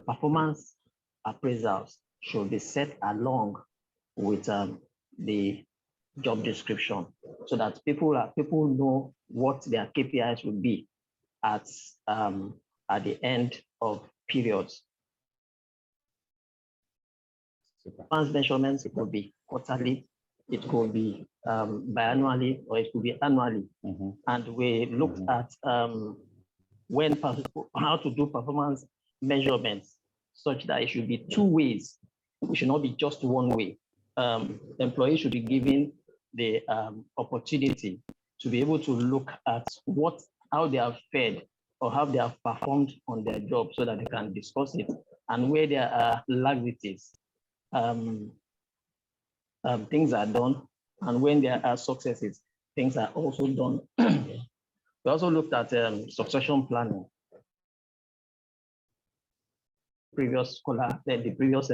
performance appraisals should be set along with the job description, so that people know what their KPIs would be at the end of periods. Performance measurements could be quarterly, it could be biannually, or it could be annually. And we looked at how to do performance measurements such that it should be two ways. It should not be just one way. Employees should be given the opportunity to be able to look at how they have fared or how they have performed on their job, so that they can discuss it, and where there are laxities, things are done, and when there are successes, things are also done. We also looked at succession planning. The previous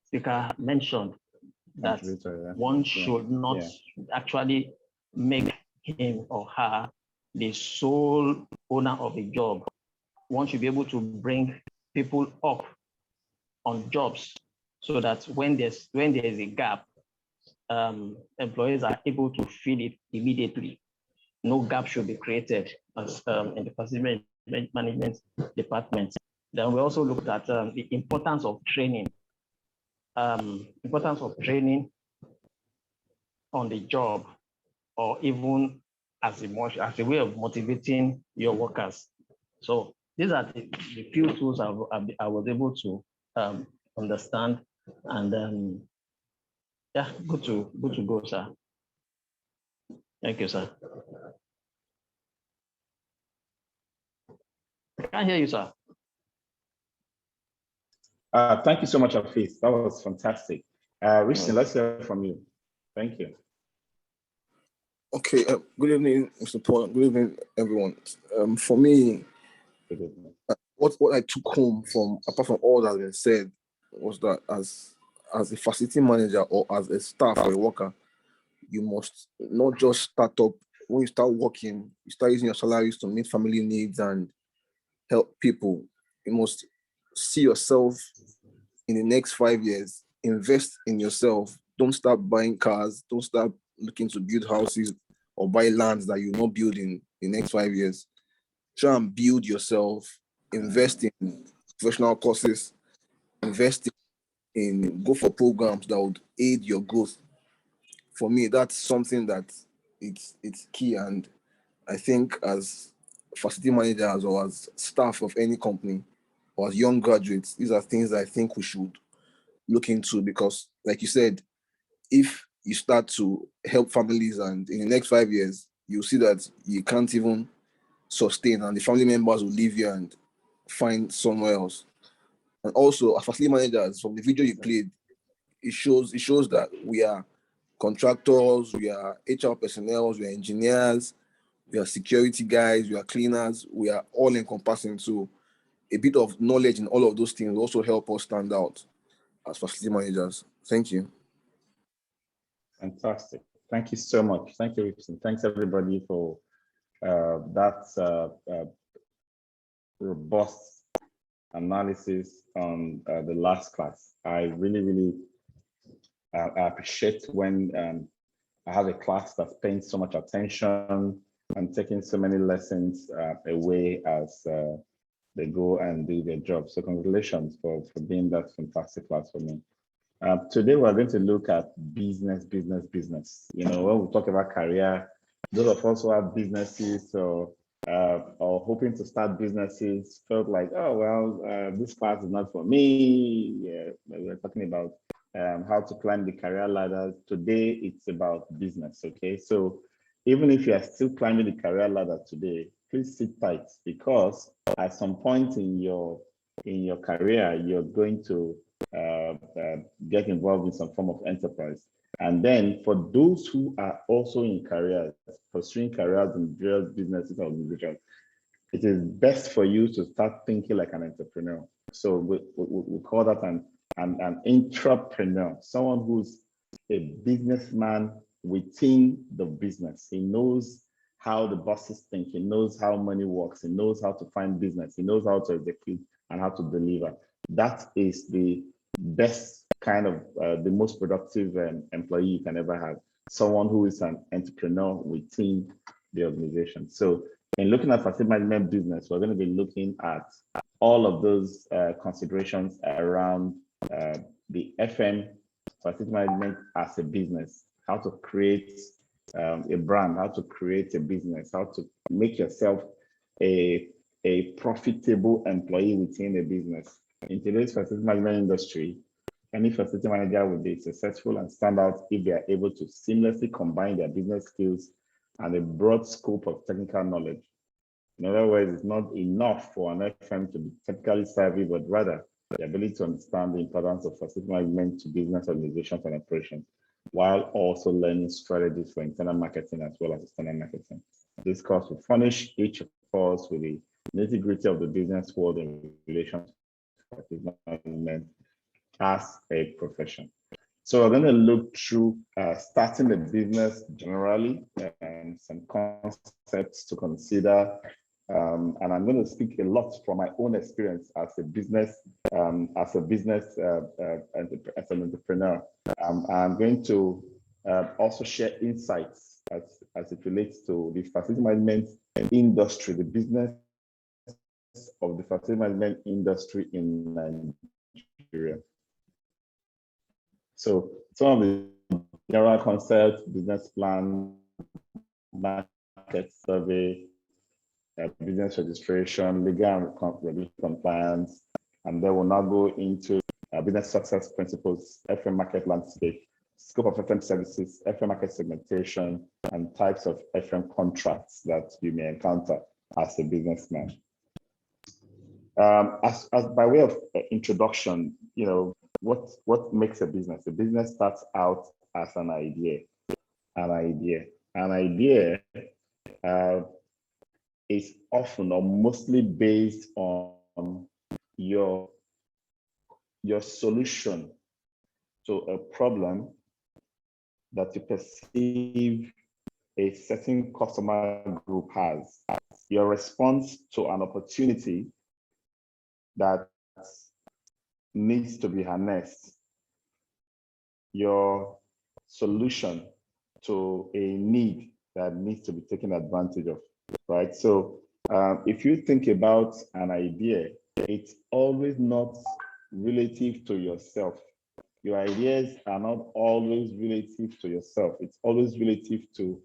speaker mentioned that one should not actually make him or her the sole owner of a job. One should be able to bring people up on jobs, so that when there is a gap, employees are able to fill it immediately. No gap should be created as in the facility management department. Then we also looked at the importance of training. Importance of training on the job, or even as a way of motivating your workers. So these are the few tools I was able to understand, and yeah, good to go, sir. Thank you, sir. I can't hear you, sir. Thank you so much, Afeez. That was fantastic. Richard, let's hear from you. Thank you. Okay, good evening, Mr. Paul. Good evening, everyone. For me, what I took home from, apart from all that has been said, was that as a facility manager or as a staff or a worker, you must not just start up. When you start working, you start using your salaries to meet family needs and help people. You must see yourself in the next 5 years, invest in yourself. Don't start buying cars, don't start looking to build houses or buy lands that you're not building in the next 5 years. Try and build yourself, invest in professional courses, invest in go for programs that would aid your growth. For me, that's something that it's key. And I think as facility managers or as staff of any company or as young graduates, these are things that I think we should look into, because like you said, if you start to help families and in the next 5 years, you'll see that you can't even sustain and the family members will leave you and find somewhere else. And also, as facility managers, from the video you played, it shows that we are contractors, we are HR personnel, we are engineers, we are security guys, we are cleaners, we are all encompassing. So a bit of knowledge in all of those things will also help us stand out as facility managers. Thank you. Fantastic. Thank you so much. Thank you, Richard. Thanks everybody for that robust analysis on the last class. I really I appreciate when I have a class that's paying so much attention and taking so many lessons away as they go and do their job. So congratulations for being that fantastic class for me. Today we're going to look at business. You know, when we talk about career, those of us who have businesses or hoping to start businesses felt like, oh well, this class is not for me. Yeah, we're talking about how to climb the career ladder. Today it's about business. Okay, so even if you are still climbing the career ladder today, please sit tight, because at some point in your career, you're going to get involved in some form of enterprise. And then for those who are also in careers, pursuing careers in various businesses or organizations, it is best for you to start thinking like an entrepreneur. So we call that an intrapreneur, someone who's a businessman within the business. He knows how the bosses think, he knows how money works, he knows how to find business, he knows how to execute and how to deliver. That is the best kind of, the most productive employee you can ever have. Someone who is an entrepreneur within the organization. So in looking at facility management business, we're going to be looking at all of those considerations around the FM, facility management as a business, how to create a brand, how to create a business, how to make yourself a profitable employee within a business. In today's facility management industry, any facility manager will be successful and stand out if they are able to seamlessly combine their business skills and a broad scope of technical knowledge. In other words, it's not enough for an FM to be technically savvy, but rather the ability to understand the importance of facility management to business organizations and operations, while also learning strategies for internal marketing as well as external marketing. This course will furnish each of us with the nitty-gritty of the business world in relation to facility management as a profession. So we're going to look through starting a business generally and some concepts to consider. And I'm going to speak a lot from my own experience as an entrepreneur. I'm going to also share insights as it relates to the facility management industry, the business of the facility management industry in Nigeria. So some of the general concepts: business plan, market survey, business registration, legal and regulatory compliance, and then we'll now go into business success principles, FM market landscape, scope of FM services, FM market segmentation, and types of FM contracts that you may encounter as a businessman. As by way of introduction, you know, what makes a business? A business starts out as an idea. An idea is often or mostly based on your solution to a problem that you perceive a certain customer group has. Your response to an opportunity that needs to be harnessed, your solution to a need that needs to be taken advantage of, right? So if you think about an idea, it's always not relative to yourself. Your ideas are not always relative to yourself. It's always relative to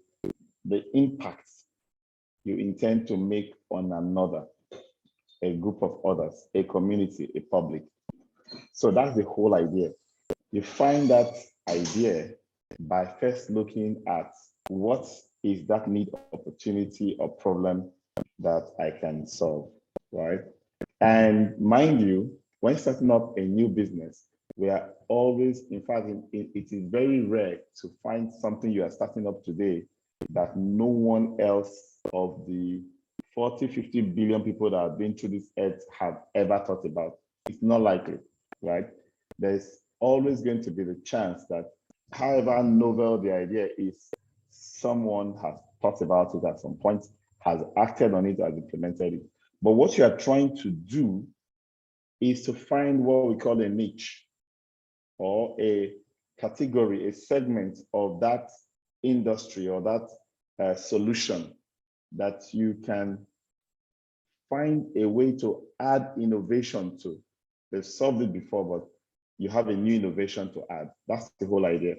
the impact you intend to make on another, a group of others, a community, a public. So that's the whole idea. You find that idea by first looking at what is that need, opportunity, or problem that I can solve, right? And mind you, when starting up a new business, we are always, in fact, it is very rare to find something you are starting up today that no one else of the 40, 50 billion people that have been through this earth have ever thought about. It's not likely, right? There's always going to be the chance that however novel the idea is, someone has thought about it at some point, has acted on it, has implemented it. But what you are trying to do is to find what we call a niche or a category, a segment of that industry or that solution that you can find a way to add innovation to. They've solved it before, but you have a new innovation to add. That's the whole idea.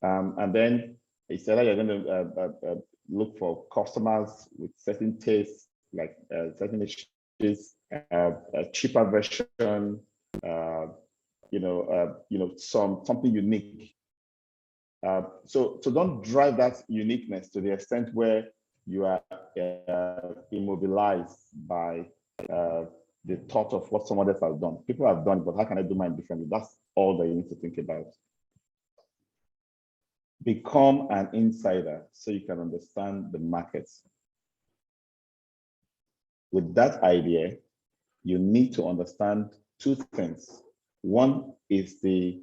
And then instead you're going to look for customers with certain tastes, like certain issues, a cheaper version, something unique. So don't drive that uniqueness to the extent where you are immobilized by the thought of what someone else has done. People have done it, but how can I do mine differently? That's all that you need to think about. Become an insider so you can understand the markets. With that idea, you need to understand two things. One is the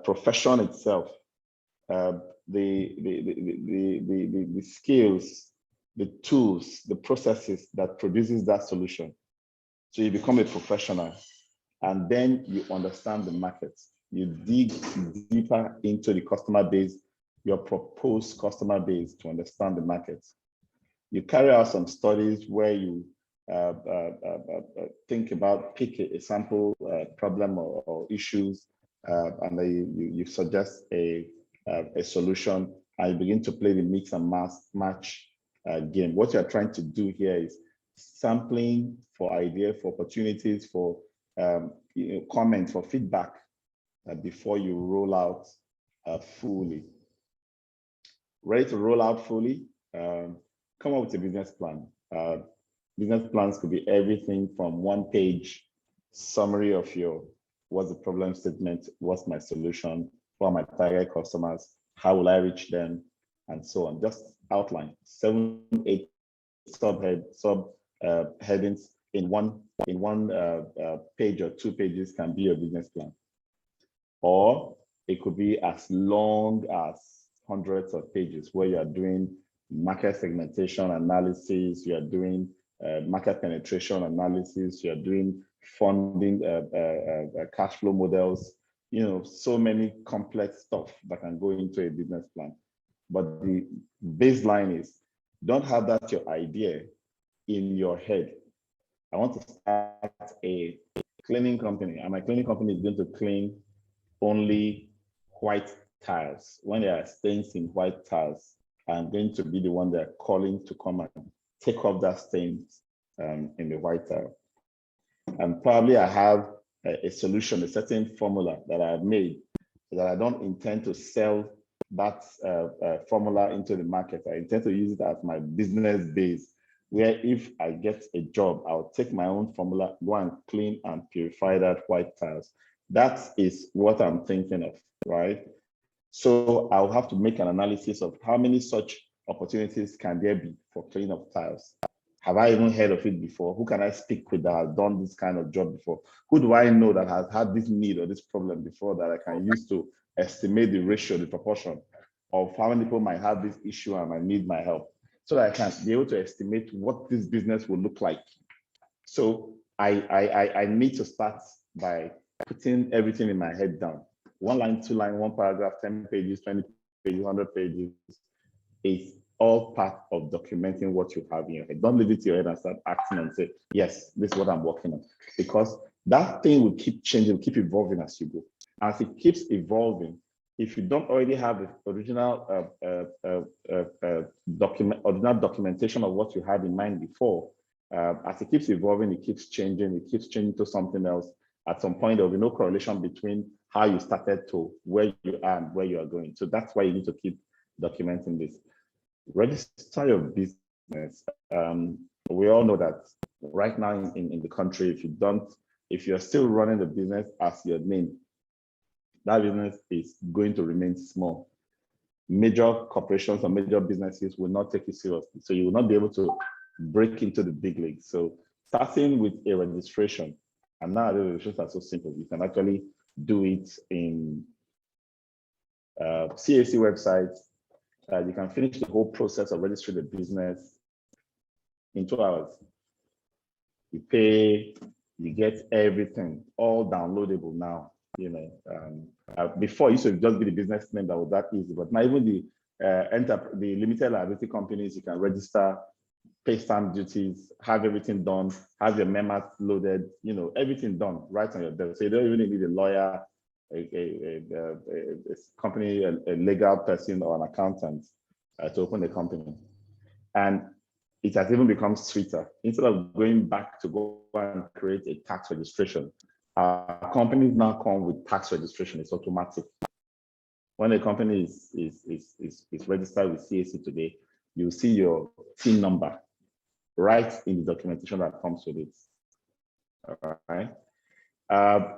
profession itself, the skills, the tools, the processes that produces that solution. So you become a professional, and then you understand the market. You dig deeper into the customer base, your proposed customer base, to understand the market. You carry out some studies where you think about, pick a sample problem or issues, and then you suggest a solution, and you begin to play the mix and match game. What you're trying to do here is sampling for idea, for opportunities, for comments, for feedback before you roll out fully. Ready to roll out fully? Come up with a business plan. Business plans could be everything from one-page summary of what's the problem statement, what's my solution, who are my target customers, how will I reach them, and so on. Just outline 7, 8 headings in one page or 2 pages can be your business plan. Or it could be as long as hundreds of pages where you are doing market segmentation analysis, you are doing market penetration analysis, you are doing funding, cash flow models, so many complex stuff that can go into a business plan. But the baseline is, don't have that your idea in your head. I want to start a cleaning company, and my cleaning company is going to clean only white tiles. When there are stains in white tiles, I'm going to be the one they're calling to come and take off that stains in the white tile. And probably I have a solution, a certain formula that I've made that I don't intend to sell that formula into the market. I intend to use it as my business base, where if I get a job, I'll take my own formula, go and clean and purify that white tiles. That is what I'm thinking of, right? So I'll have to make an analysis of how many such opportunities can there be for cleaning of tiles. Have I even heard of it before? Who can I speak with that has done this kind of job before? Who do I know that has had this need or this problem before that I can use to estimate the ratio, the proportion of how many people might have this issue and might need my help, so that I can be able to estimate what this business will look like. So I need to start by putting everything in my head down. 1 line, 2 line, 1 paragraph, 10 pages, 20 pages, 100 pages is all part of documenting what you have in your head. Don't leave it to your head and start acting and say, yes, this is what I'm working on. Because that thing will keep changing, keep evolving as you go. As it keeps evolving, if you don't already have the original documentation of what you had in mind before, as it keeps evolving, it keeps changing to something else. At some point, there will be no correlation between how you started to where you are and where you are going. So that's why you need to keep documenting this. Register your business. We all know that right now in the country, if you're still running the business as your name, that business is going to remain small. Major corporations or major businesses will not take you seriously. So you will not be able to break into the big leagues. So starting with a registration, and now the registrations are so simple. You can actually do it in CAC websites. You can finish the whole process of registering the business in 2 hours. You pay, you get everything, all downloadable now. Before it used to just be the business name that was that easy, but now even the limited liability companies, you can register, pay stamp duties, have everything done, have your memos loaded, everything done right on your desk. So you don't even need a lawyer, a company, a legal person or an accountant to open the company. And it has even become sweeter. Instead of going back to go and create a tax registration, our companies now come with tax registration. It's automatic. When a company is registered with CAC today, you see your TIN number right in the documentation that comes with it. All right.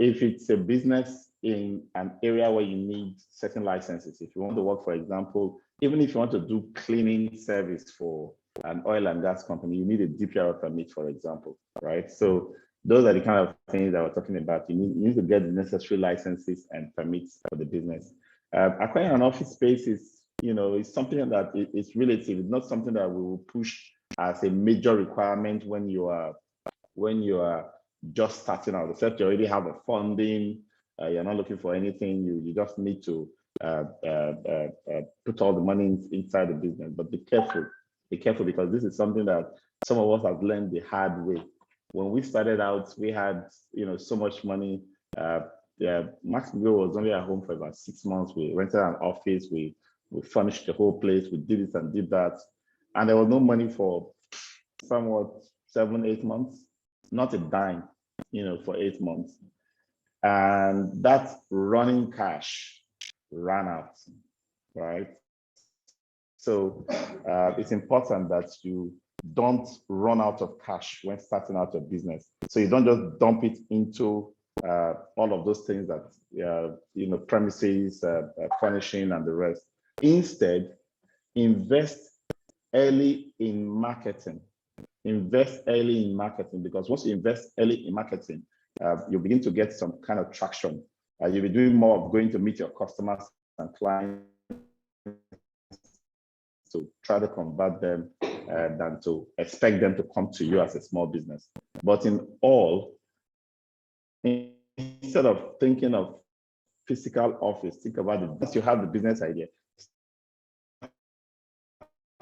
If it's a business in an area where you need certain licenses, if you want to work, for example, even if you want to do cleaning service for an oil and gas company, you need a DPR permit, for example, right? So those are the kind of things that we're talking about. You need to get the necessary licenses and permits for the business. Acquiring an office space is, is something that it's relative. It's not something that we will push as a major requirement when you are just starting out. Except you already have a funding, you're not looking for anything. You just need to put all the money inside the business. But be careful because this is something that some of us have learned the hard way. When we started out, we had so much money. Max-Migold was only at home for about 6 months. We rented an office. We furnished the whole place. We did this and did that, and there was no money for somewhat 7-8 months, not a dime, for 8 months, and that running cash ran out, right? So it's important that you don't run out of cash when starting out your business. So you don't just dump it into all of those things that, premises, furnishing, and the rest. Instead, invest early in marketing. Invest early in marketing, because once you invest early in marketing, you begin to get some kind of traction. You'll be doing more of going to meet your customers and clients to try to convert them than to expect them to come to you as a small business. But in all, instead of thinking of physical office, think about it. Once you have the business idea,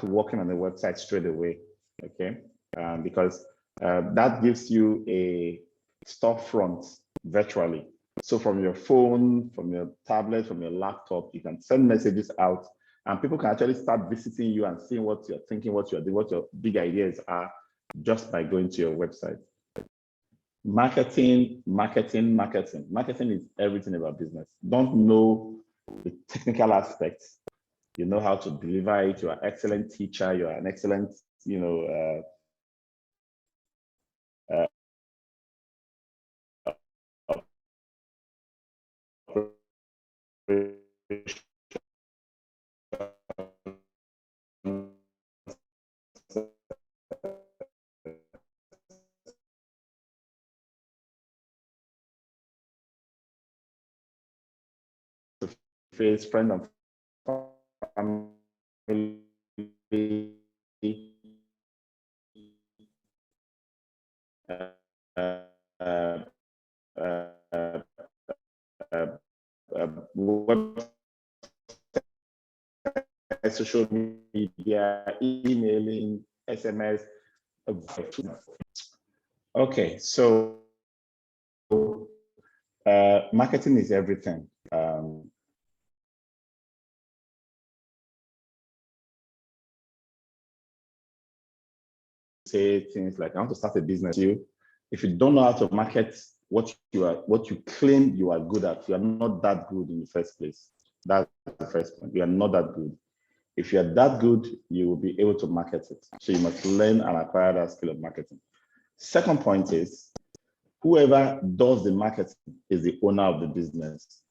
working on the website straight away, okay? Because that gives you a storefront virtually. So from your phone, from your tablet, from your laptop, you can send messages out, and people can actually start visiting you and seeing what you're thinking, what you're doing, what your big ideas are, just by going to your website. Marketing is everything about business. Don't know the technical aspects. You know how to deliver it. You're an excellent teacher. You're an excellent, face, friend and family, website, social media, emailing, SMS. Okay, so marketing is everything. Say things like, I want to start a business. If you don't know how to market what you claim you are good at, you are not that good in the first place. That's the first point. You are not that good. If you are that good, you will be able to market it. So you must learn and acquire that skill of marketing. Second point is, whoever does the marketing is the owner of the business.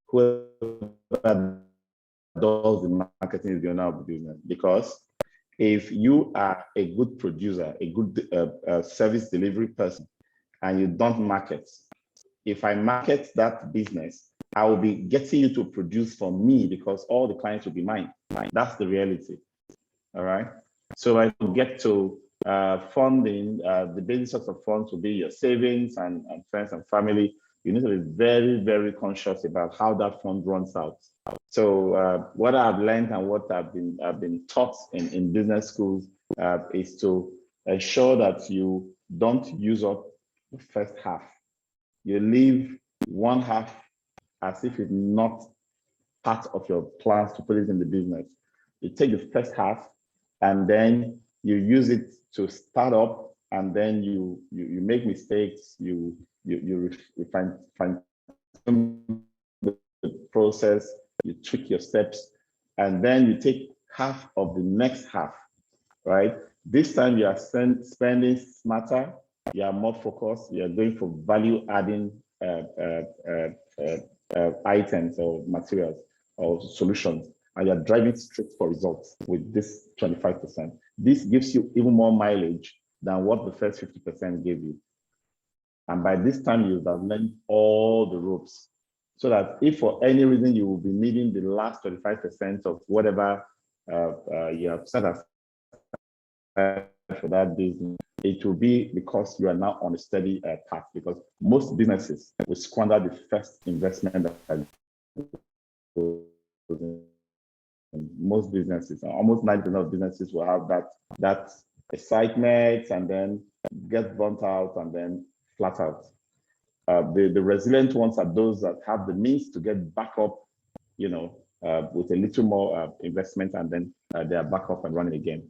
Whoever does the marketing is the owner of the business, because if you are a good producer, a good service delivery person, and you don't market, if I market that business, I will be getting you to produce for me, because all the clients will be mine. That's the reality. All right. So I get to funding, the basic sorts of funds will be your savings and friends and family. You need to be very, very conscious about how that fund runs out. So what I've learned and what I've been taught in business schools is to ensure that you don't use up the first half. You leave one half as if it's not part of your plans to put it in the business. You take the first half and then you use it to start up, and then you make mistakes, you refine the process, you tweak your steps, and then you take half of the next half, right? This time you are spending smarter, you are more focused, you are going for value-adding items or materials or solutions, and you're driving straight for results with this 25%. This gives you even more mileage than what the first 50% gave you. And by this time, you have learned all the ropes, so that if for any reason you will be needing the last 25% of whatever you have set aside for that business, it will be because you are now on a steady path, because most businesses will squander the first investment that most businesses, almost 90% of businesses will have that excitement and then get burnt out and then flat out. The resilient ones are those that have the means to get back up, with a little more investment, and then they are back up and running again.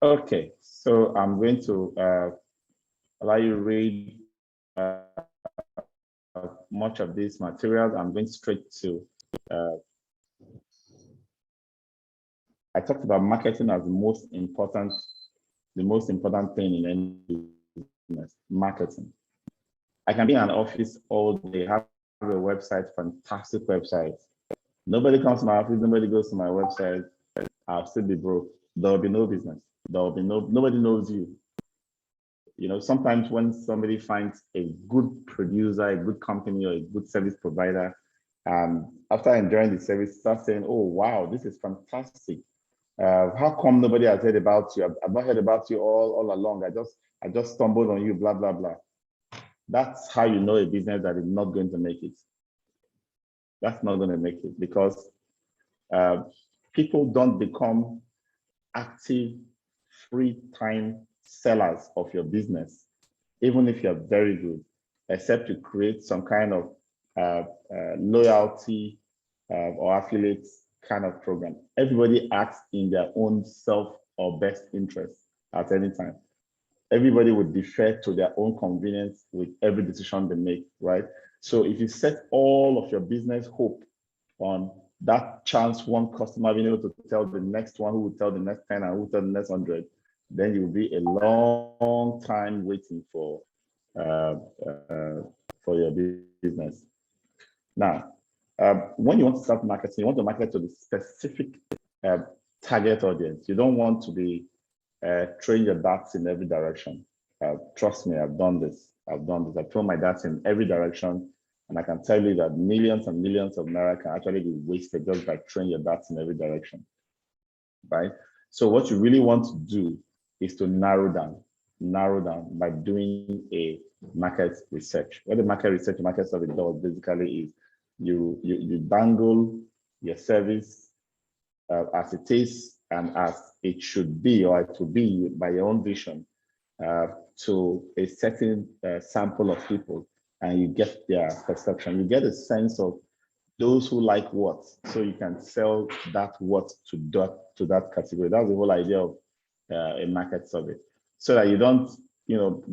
Okay, so I'm going to allow you to read much of these materials. I'm going straight to, I talked about marketing as the most important thing in any business, marketing. I can be in an office all day, have a website, fantastic website. Nobody comes to my office, nobody goes to my website, I'll still be broke. There will be no business. There will be nobody knows you. Sometimes when somebody finds a good producer, a good company, or a good service provider, after enjoying the service, start saying, "Oh, wow, this is fantastic. How come nobody has heard about you? I've not heard about you all along. I just stumbled on you, blah, blah, blah." That's how you know a business that is not going to make it. That's not going to make it, because people don't become active, free time sellers of your business, even if you're very good, except to create some kind of loyalty or affiliates kind of program. Everybody acts in their own self or best interest at any time. Everybody would defer to their own convenience with every decision they make, right? So if you set all of your business hope on that chance one customer being able to tell the next one, who will tell the next 10, and who will tell the next 100, then you will be a long time waiting for your business. Now, when you want to start marketing, you want to market to the specific target audience. You don't want to be throwing your darts in every direction. Trust me, I've done this. I've thrown my darts in every direction, and I can tell you that millions and millions of naira can actually be wasted just by throwing your darts in every direction, right? So what you really want to do is to narrow down by doing a market research. What the market research, market survey does basically is you dangle your service as it is and as it should be, or it will be by your own vision, to a certain sample of people, and you get their perception. You get a sense of those who like what, so you can sell that what to that category. That's the whole idea of a market survey, so that you don't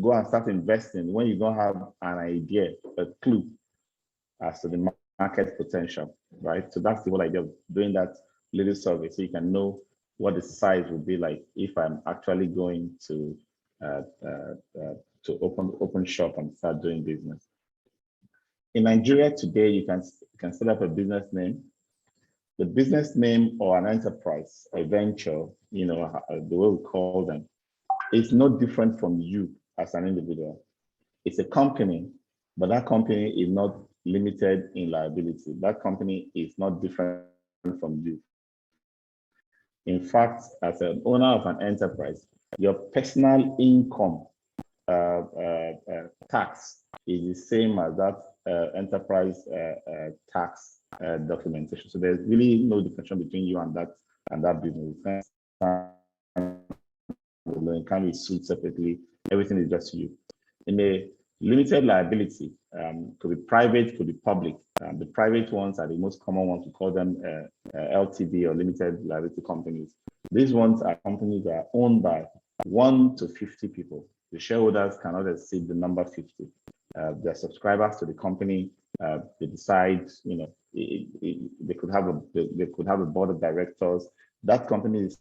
go and start investing when you don't have an idea, a clue as to the market potential, right? So that's the whole idea of doing that little survey, so you can know what the size would be like if I'm actually going to open shop and start doing business. In Nigeria today, you can set up a business name. The business name, or an enterprise, a venture, the way we call them, is no different from you as an individual. It's a company, but that company is not limited in liability. That company is not different from you. In fact, as an owner of an enterprise, your personal income tax is the same as that enterprise tax documentation. So there's really no differentiation between you and that business. It can be sued separately. Everything is just you. In a limited liability, could be private, could be public. The private ones are the most common ones. We call them LTD, or limited liability companies. These ones are companies that are owned by 1 to 50 people. The shareholders cannot exceed the number 50. They're subscribers to the company. They decide, they could have a board of directors. That company is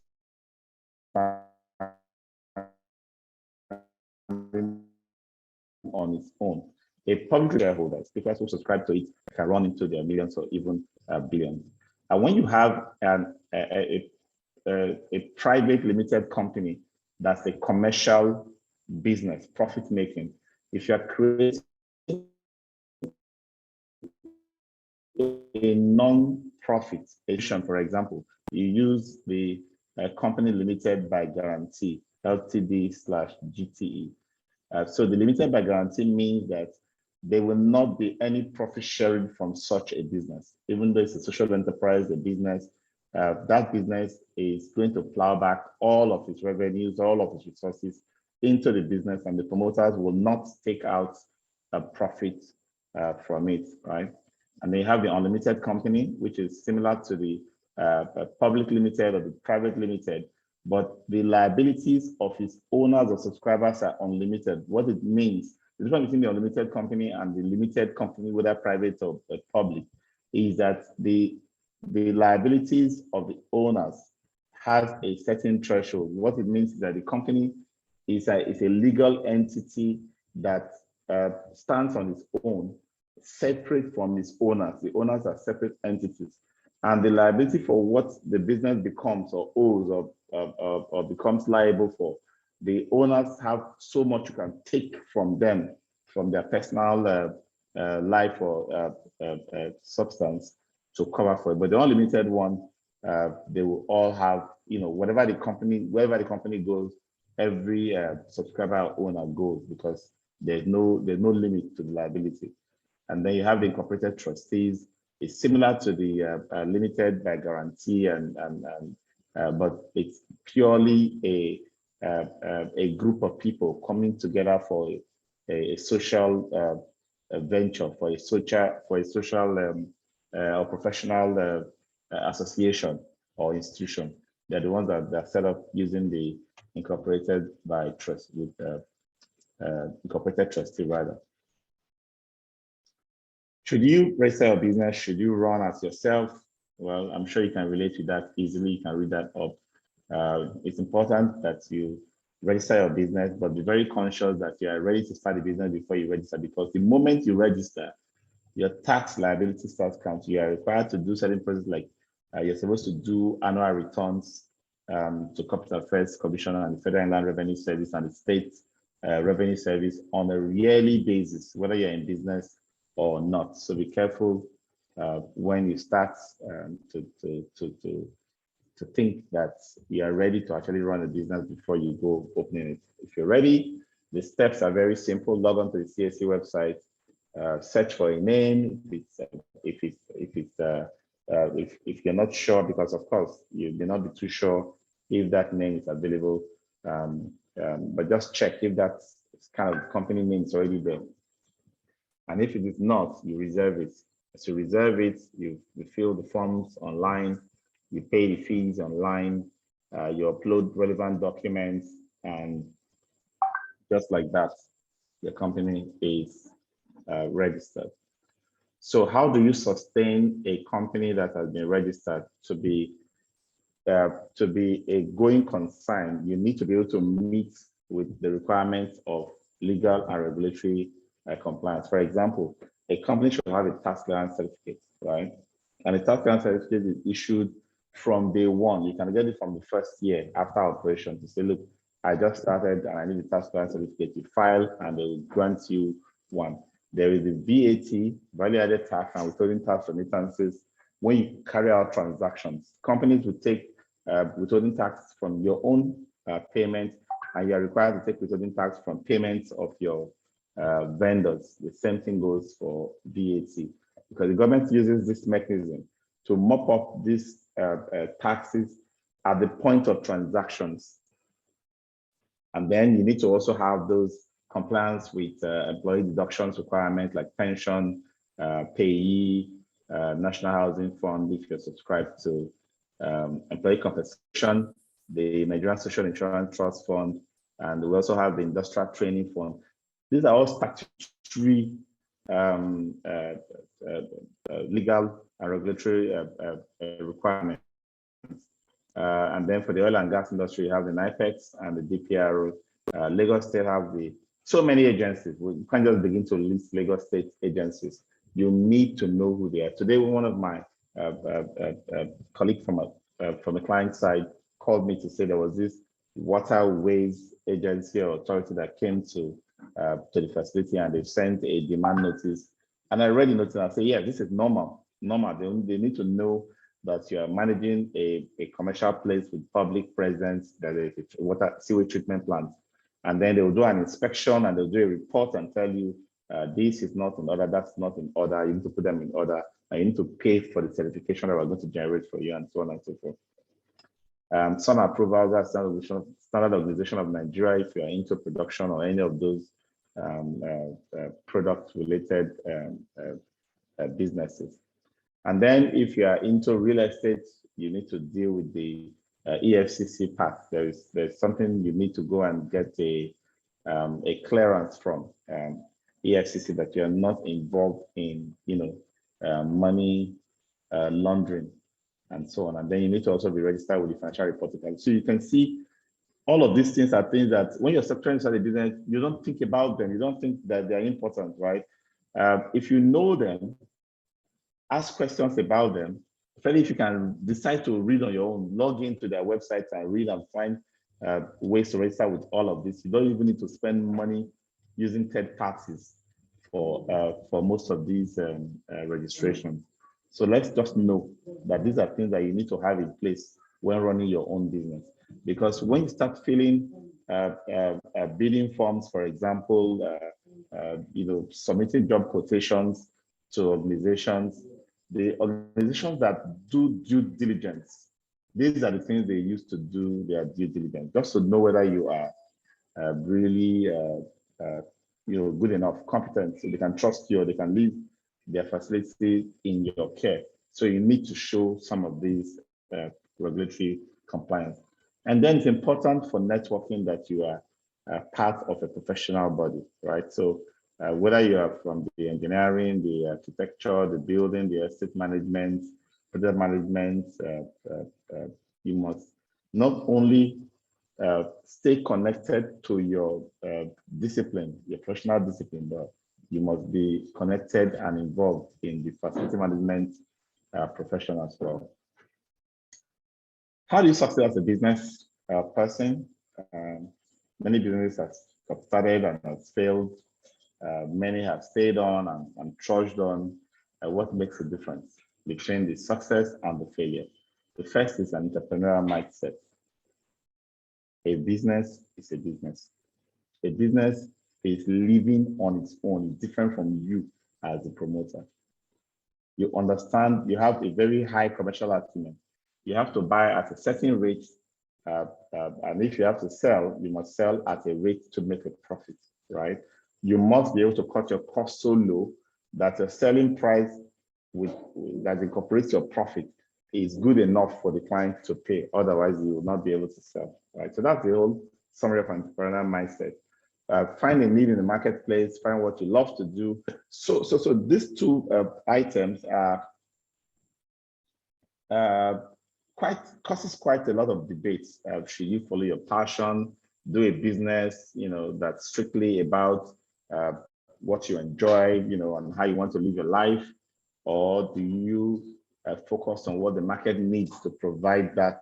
on its own. A public shareholder, people who subscribe to it, can run into their millions or even billions. And when you have a private limited company that's a commercial business, profit making, if you're creating a non-profit, for example, you use the company limited by guarantee, LTD/GTE. So the limited by guarantee means that there will not be any profit sharing from such a business. Even though it's a social enterprise, a business, that business is going to plow back all of its revenues, all of its resources into the business, and the promoters will not take out a profit from it, right? And then you have the unlimited company, which is similar to the public limited or the private limited, but the liabilities of its owners or subscribers are unlimited. What it means, the difference between the unlimited company and the limited company, whether private or public, is that the liabilities of the owners has a certain threshold. What it means is that the company is a legal entity that stands on its own, separate from its owners. The owners are separate entities. And the liability for what the business becomes or owes or becomes liable for, the owners have so much you can take from them, from their personal life or substance to cover for it. But the unlimited one, they will all have, wherever the company goes, every subscriber or owner goes, because there's no limit to the liability. And then you have the incorporated trustees. It's similar to the limited by guarantee, but it's purely a group of people coming together for a social venture, for a social or professional association or institution. They're the ones that are set up using the incorporated by trust with incorporated trustee rather. Should you register your business? Should you run as yourself? Well, I'm sure you can relate to that easily. You can read that up. It's important that you register your business, but be very conscious that you are ready to start the business before you register, because the moment you register, your tax liability starts counting. You are required to do certain processes, like you're supposed to do annual returns to Capital Affairs Commissioner and the Federal Inland Revenue Service and the State Revenue Service on a yearly basis, whether you're in business or not. So be careful when you start to think that you are ready to actually run a business before you go opening it. If you're ready, the steps are very simple. Log on to the CAC website, search for a name. If you're not sure, because of course you may not be too sure if that name is available, but just check if that kind of company name is already there. And if it is not, you reserve it. As you reserve it, you fill the forms online, you pay the fees online, you upload relevant documents, and just like that, your company is registered. So how do you sustain a company that has been registered to be a going concern? You need to be able to meet with the requirements of legal and regulatory compliance. For example, a company should have a tax clearance certificate, right? And a tax clearance certificate is issued from day one. You can get it from the first year after operation to say, look, I just started and I need a tax clearance certificate. You file and they will grant you one. There is the VAT, value added tax, and withholding tax remittances. When you carry out transactions, companies will take withholding tax from your own payment, and you are required to take withholding tax from payments of your vendors. The same thing goes for VAT, because the government uses this mechanism to mop up these taxes at the point of transactions. And then you need to also have those compliance with employee deductions requirements like pension, payee, National Housing Fund if you're subscribed to employee compensation, the Nigerian Social Insurance Trust Fund, and we also have the Industrial Training Fund. These are all statutory legal and regulatory requirements. And then for the oil and gas industry, you have the NIPEX and the DPRO. Lagos State have so many agencies. We can't just begin to list Lagos State agencies. You need to know who they are. Today, one of my colleagues from a client side called me to say there was this waterways agency or authority that came to the facility, and they sent a demand notice. And I read the notice and I say, yeah, this is normal. They need to know that you are managing a commercial place with public presence, that is a water sewage treatment plant. And then they will do an inspection and they'll do a report and tell you this is not in order, that's not in order, you need to put them in order, and you need to pay for the certification that we're going to generate for you, and so on and so forth. Some approvals are Standard Organization of Nigeria if you are into production or any of those product-related businesses. And then if you are into real estate, you need to deal with the EFCC part. There's something you need to go and get a clearance from EFCC that you're not involved in, money laundering and so on. And then you need to also be registered with the Financial Reporting. So you can see all of these things are things that when you're structuring inside a business, you don't think about them. You don't think that they're important, right? If you know them, ask questions about them. Especially if you can decide to read on your own, log into their websites and read and find ways to register with all of this. You don't even need to spend money using third parties for most of these registrations. So let's just know that these are things that you need to have in place when running your own business. Because when you start filling bidding forms, for example, submitting job quotations to organizations, the organizations that do due diligence, these are the things they use to do their due diligence, just to know whether you are really good enough, competent, so they can trust you, or they can leave their facility in your care. So you need to show some of these regulatory compliance. And then it's important for networking that you are part of a professional body, right? So whether you are from the engineering, the architecture, the building, the estate management, project management, you must not only stay connected to your discipline, your professional discipline, but you must be connected and involved in the facility management profession as well. How do you succeed as a business person? Many businesses have started and have failed. Many have stayed on and trudged on. What makes a difference between the success and the failure? The first is an entrepreneurial mindset. A business is a business. A business is living on its own, different from you as a promoter. You understand, you have a very high commercial acumen. You have to buy at a certain rate, and if you have to sell, you must sell at a rate to make a profit, right? You must be able to cut your cost so low that your selling price that incorporates your profit is good enough for the client to pay. Otherwise, you will not be able to sell, right? So that's the whole summary of entrepreneurial mindset. Find a need in the marketplace, find what you love to do. So these two items are causes quite a lot of debates. Should you follow your passion, do a business, that's strictly about what you enjoy, and how you want to live your life, or do you focus on what the market needs to provide that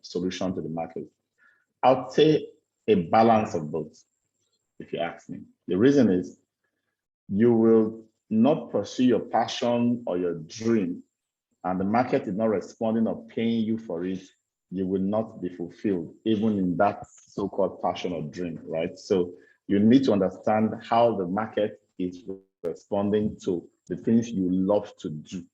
solution to the market? I'll say a balance of both, if you ask me. The reason is you will not pursue your passion or your dream, and the market is not responding or paying you for it, you will not be fulfilled, even in that so-called passion or dream, right? So you need to understand how the market is responding to the things you love to do,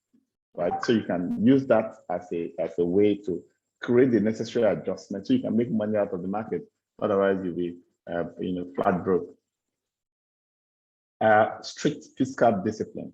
right? So you can use that as a way to create the necessary adjustment so you can make money out of the market. Otherwise, you'll be flat broke. Strict fiscal discipline.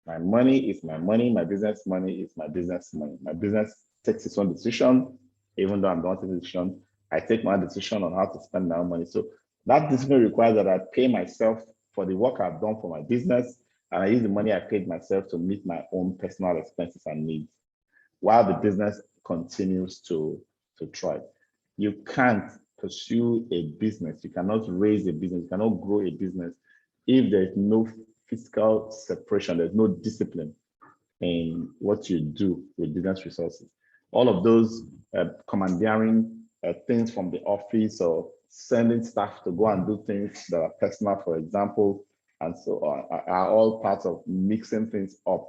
My money is my money. My business money is my business money. My business takes its own decision, even though I'm not taking a decision. I take my decision on how to spend my own money. So that discipline requires that I pay myself for the work I've done for my business, and I use the money I paid myself to meet my own personal expenses and needs, while the business continues to thrive. You can't pursue a business. You cannot raise a business. You cannot grow a business if there's no fiscal separation, there's no discipline in what you do with business resources. All of those commandeering things from the office or sending staff to go and do things that are personal, for example, and so on, are all parts of mixing things up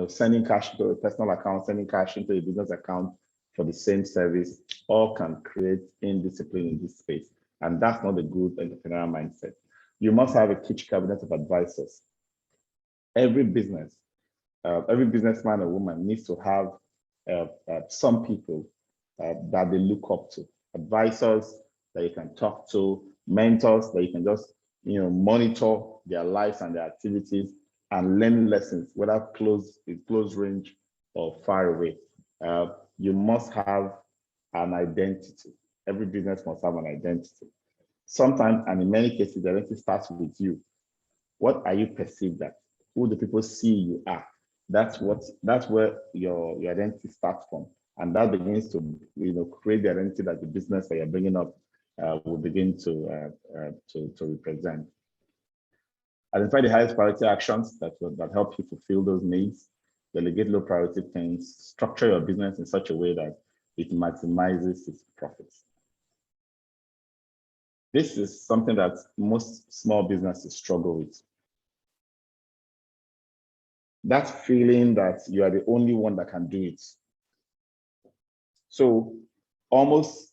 sending cash to a personal account, sending cash into a business account for the same service, all can create indiscipline in this space. And that's not a good entrepreneurial mindset. You must have a kitchen cabinet of advisors. Every businessman or woman needs to have some people that they look up to, advisors that you can talk to, mentors that you can just monitor their lives and their activities and learn lessons, whether close range or far away. You must have an identity. Every business must have an identity. Sometimes, and in many cases, the identity starts with you. What are you perceived as? Who do people see you are? That's where your identity starts from, and that begins to create the identity that the business that you're bringing up will begin to represent. Identify the highest priority actions that help you fulfill those needs. Delegate low priority things. Structure your business in such a way that it maximizes its profits. This is something that most small businesses struggle with. That feeling that you are the only one that can do it. So almost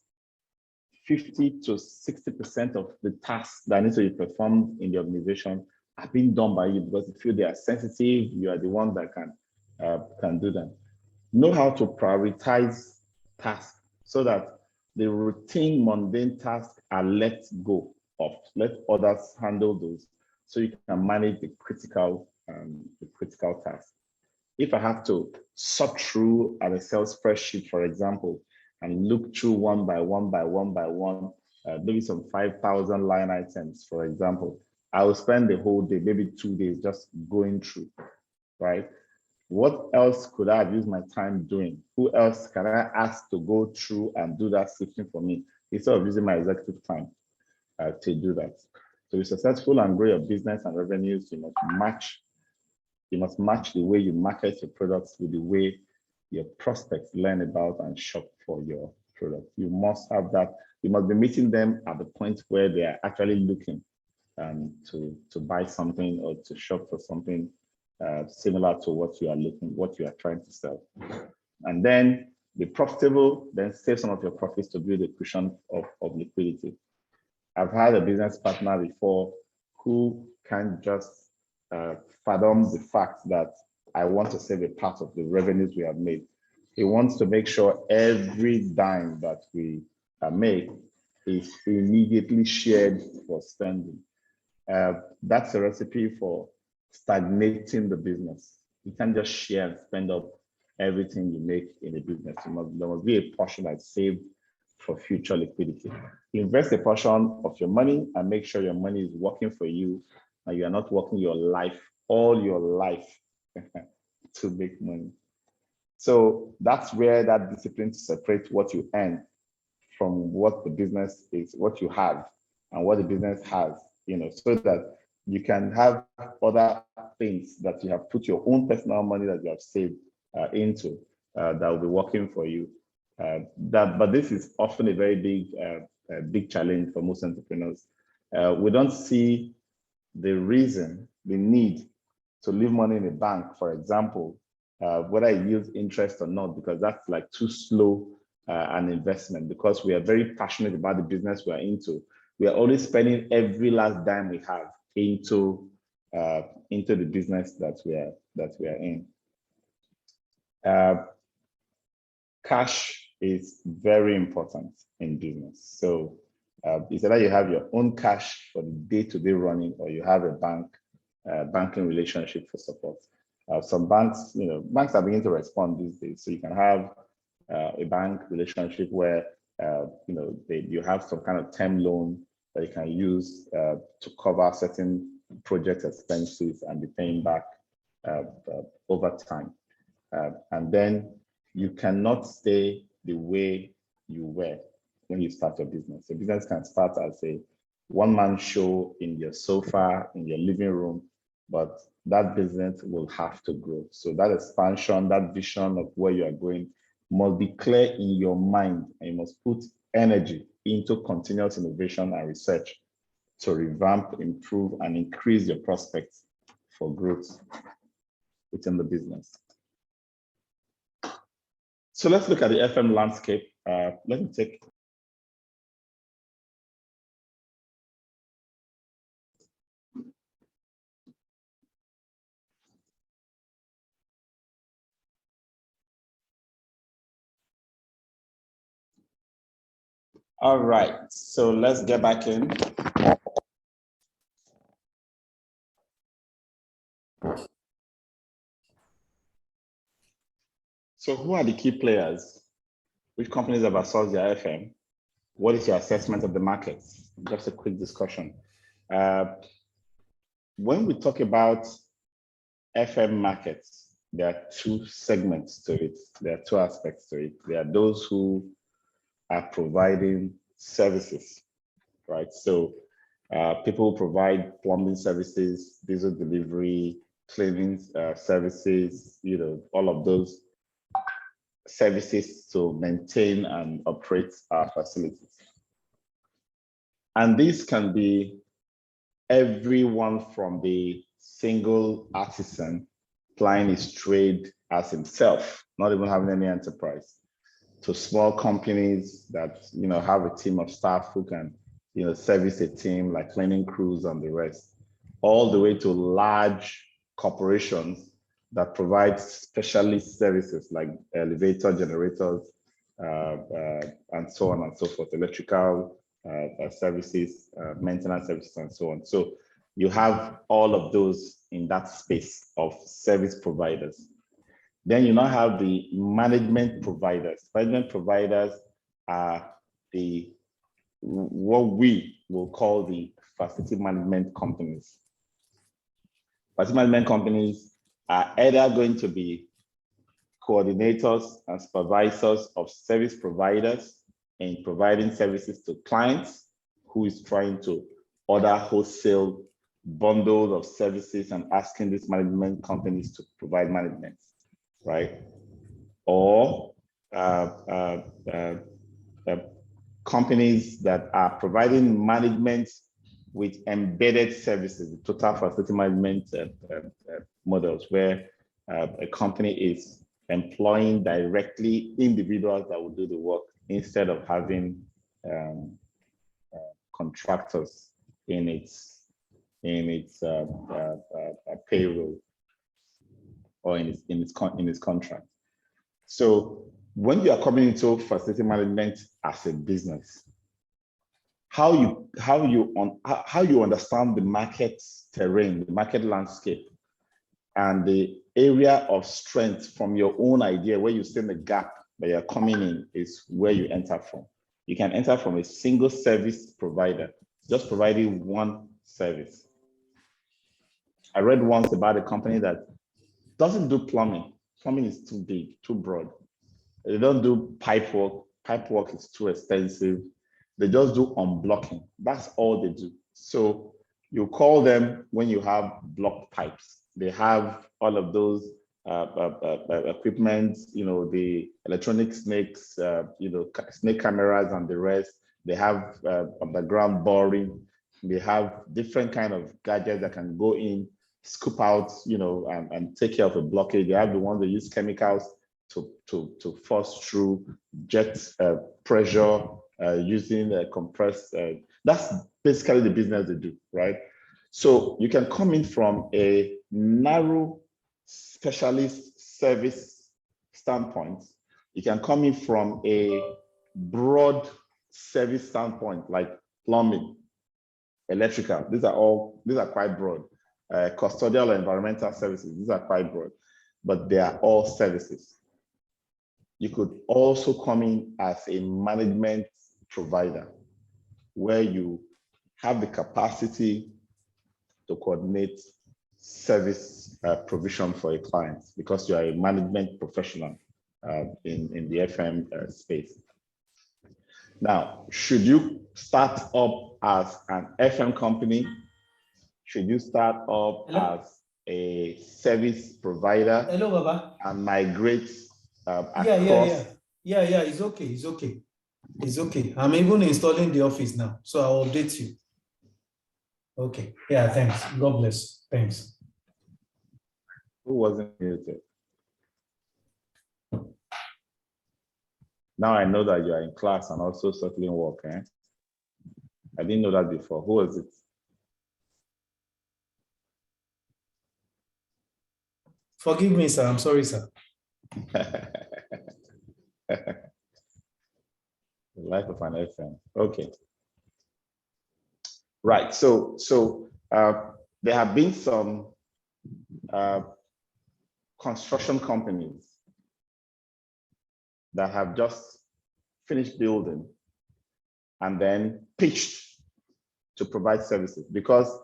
50 to 60% of the tasks that need to be performed in the organization are being done by you because you feel they are sensitive, you are the one that can do them. Know how to prioritize tasks so that the routine, mundane tasks are let go of. Let others handle those so you can manage the critical tasks. If I have to sort through an Excel spreadsheet, for example, and look through one by one, maybe some 5,000 line items, for example, I will spend the whole day, maybe 2 days, just going through, right? What else could I have used my time doing? Who else can I ask to go through and do that sifting for me instead of using my executive time to do that? To be successful and grow your business and revenues, you must match the way you market your products with the way your prospects learn about and shop for your product. You must have that. You must be meeting them at the point where they are actually looking to buy something or to shop for something similar to what you are trying to sell. And then be profitable, then save some of your profits to build a cushion of liquidity. I've had a business partner before who can just fathom the fact that I want to save a part of the revenues we have made. He wants to make sure every dime that we make is immediately shared for spending. That's a recipe for stagnating the business. You can't just share and spend up everything you make in a business. There must be a portion that's saved for future liquidity. Invest a portion of your money and make sure your money is working for you and you are not working all your life to make money. So that's where that discipline to separate what you earn from what the business is, what you have and what the business has, so that you can have other things that you have put your own personal money that you have saved into that will be working for you. But this is often a very big challenge for most entrepreneurs. We don't see the need to leave money in a bank, for example, whether it yields interest or not, because that's like too slow an investment, because we are very passionate about the business we are into. We are only spending every last dime we have into the business that we are in. Cash is very important in business. So it's either you have your own cash for the day-to-day running, or you have a banking relationship for support. Some banks, banks are beginning to respond these days. So you can have a bank relationship where you have some kind of term loan that you can use to cover certain project expenses and be paying back over time. And then you cannot stay the way you were when you start your business. The business can start as a one-man show in your sofa, in your living room, but that business will have to grow. So that expansion, that vision of where you are going must be clear in your mind, and you must put energy into continuous innovation and research to revamp, improve, and increase your prospects for growth within the business. So let's look at the FM landscape. Let me take. All right, so let's get back in. So who are the key players? Which companies have outsourced their FM? What is your assessment of the market? Just a quick discussion. When we talk about FM markets, there are two segments to it. There are two aspects to it. There are those who are providing services, right? So people who provide plumbing services, diesel delivery, cleaning services, all of those services to maintain and operate our facilities. And this can be everyone from the single artisan plying his trade as himself, not even having any enterprise, to small companies that have a team of staff who can service a team like cleaning crews and the rest, all the way to large corporations that provide specialist services like elevator generators and so on and so forth, electrical services, maintenance services, and so on. So you have all of those in that space of service providers. Then you now have the management providers. Management providers are what we will call the facility management companies. Facility management companies are either going to be coordinators and supervisors of service providers in providing services to clients who is trying to order wholesale bundles of services and asking these management companies to provide management, right? Or companies that are providing management with embedded services, total facility management models, where a company is employing directly individuals that will do the work instead of having contractors in its payroll or in its contract. So when you are coming into facility management as a business, how you understand the market terrain, the market landscape, and the area of strength from your own idea, where you see the gap that you're coming in, is where you enter from. You can enter from a single service provider, just providing one service. I read once about a company that doesn't do plumbing. Plumbing is too big, too broad. They don't do pipe work. Pipe work is too expensive. They just do unblocking. That's all they do. So you call them when you have blocked pipes. They have all of those equipment, the electronic snakes, snake cameras and the rest. They have underground boring. They have different kind of gadgets that can go in, scoop out, and take care of a blockage. They have the ones that use chemicals to force through jet pressure using compressed. That's basically the business they do, right? So you can come in from a narrow specialist service standpoint. You can come in from a broad service standpoint, like plumbing, electrical. These are quite broad. Custodial and environmental services, these are quite broad, but they are all services. You could also come in as a management provider, where you have the capacity to coordinate service provision for a client because you are a management professional in the FM space. Now, should you start up as an FM company? Should you start up as a service provider? Hello, Baba. And migrate across? Yeah, it's okay. It's okay. I'm even installing the office now, so I'll update you. Okay. Yeah, thanks. God bless. Thanks. Who wasn't muted? Now I know that you are in class and also circling work. Eh? I didn't know that before. Who was it? Forgive me, sir. I'm sorry, sir. The life of an FM. Okay. Right. So there have been some construction companies that have just finished building and then pitched to provide services, because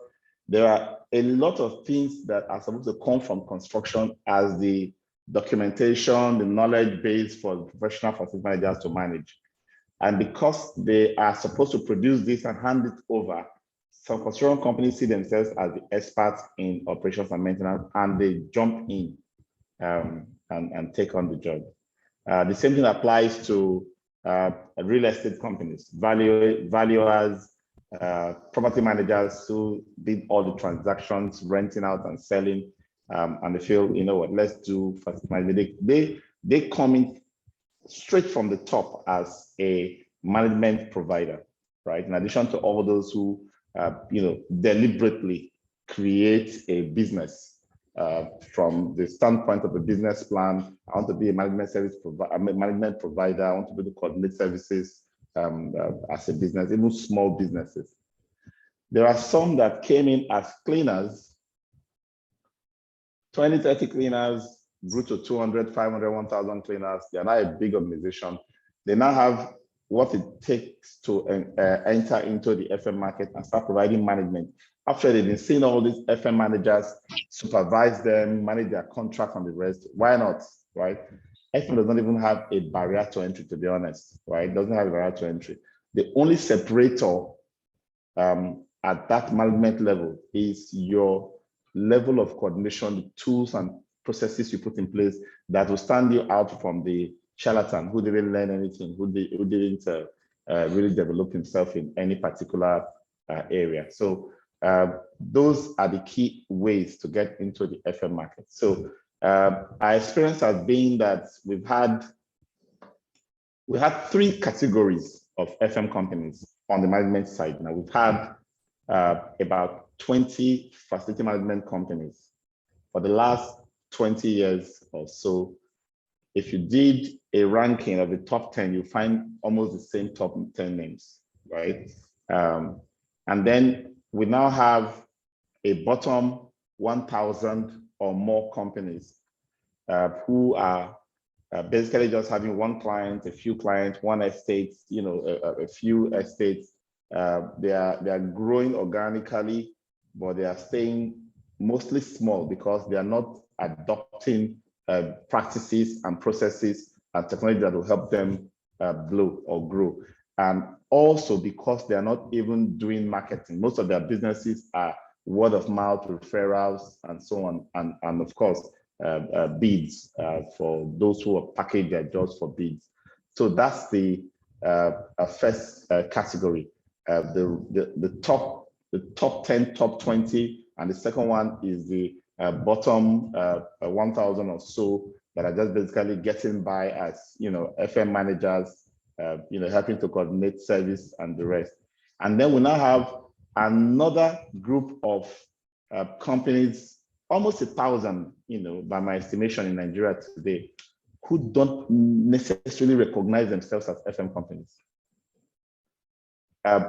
there are a lot of things that are supposed to come from construction as the documentation, the knowledge base for professional facility managers to manage. And because they are supposed to produce this and hand it over, some construction companies see themselves as the experts in operations and maintenance, and they jump in and take on the job. The same thing applies to real estate companies, valuers, property managers who did all the transactions, renting out and selling, and they feel, you know what, let's do first management. They come in straight from the top as a management provider, right? In addition to all those who, deliberately create a business from the standpoint of a business plan. I want to be a management service management provider. I want to be able to coordinate services as a business, even small businesses. There are some that came in as cleaners, 20, 30 cleaners, grew to 200, 500, 1,000 cleaners. They are now a big organization. They now have what it takes to enter into the FM market and start providing management. After they've been seeing all these FM managers supervise them, manage their contract and the rest, why not, right? FM does not even have a barrier to entry, to be honest, right? It doesn't have a barrier to entry. The only separator at that management level is your level of coordination, the tools and processes you put in place that will stand you out from the charlatan who didn't learn anything, who didn't really develop himself in any particular area. So those are the key ways to get into the FM market. So our experience has been that we had 3 categories of FM companies on the management side. Now we've had about 20 facility management companies for the last 20 years or so. If you did a ranking of the top 10, you find almost the same top 10 names, right? And then we now have a bottom 1,000 or more companies who are basically just having one client, a few clients, one estate, a few estates. They are growing organically, but they are staying mostly small because they are not adopting practices and processes and technology that will help them blow or grow. And also because they are not even doing marketing. Most of their businesses are word of mouth, referrals, and so on. And of course, bids for those who are packaged their jobs for bids. So that's the first category. The top 10, top 20, and the second one is the bottom 1,000 or so that are just basically getting by as FM managers, helping to coordinate service and the rest. And then we now have another group of companies, almost 1,000, by my estimation in Nigeria today, who don't necessarily recognize themselves as FM companies.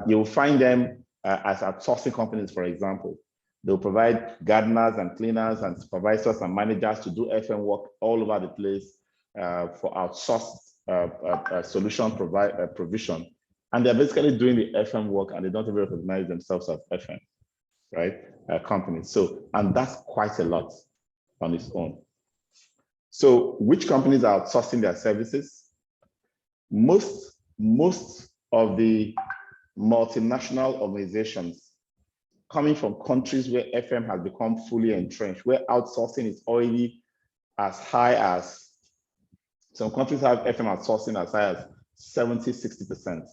You'll find them as outsourcing companies, for example. They'll provide gardeners and cleaners and supervisors and managers to do FM work all over the place for outsourced solution provision. And they're basically doing the FM work and they don't even recognize themselves as FM, right? Companies. So, and that's quite a lot on its own. So which companies are outsourcing their services? Most of the multinational organizations coming from countries where FM has become fully entrenched, where outsourcing is already as high as, some countries have FM outsourcing as high as 70, 60%.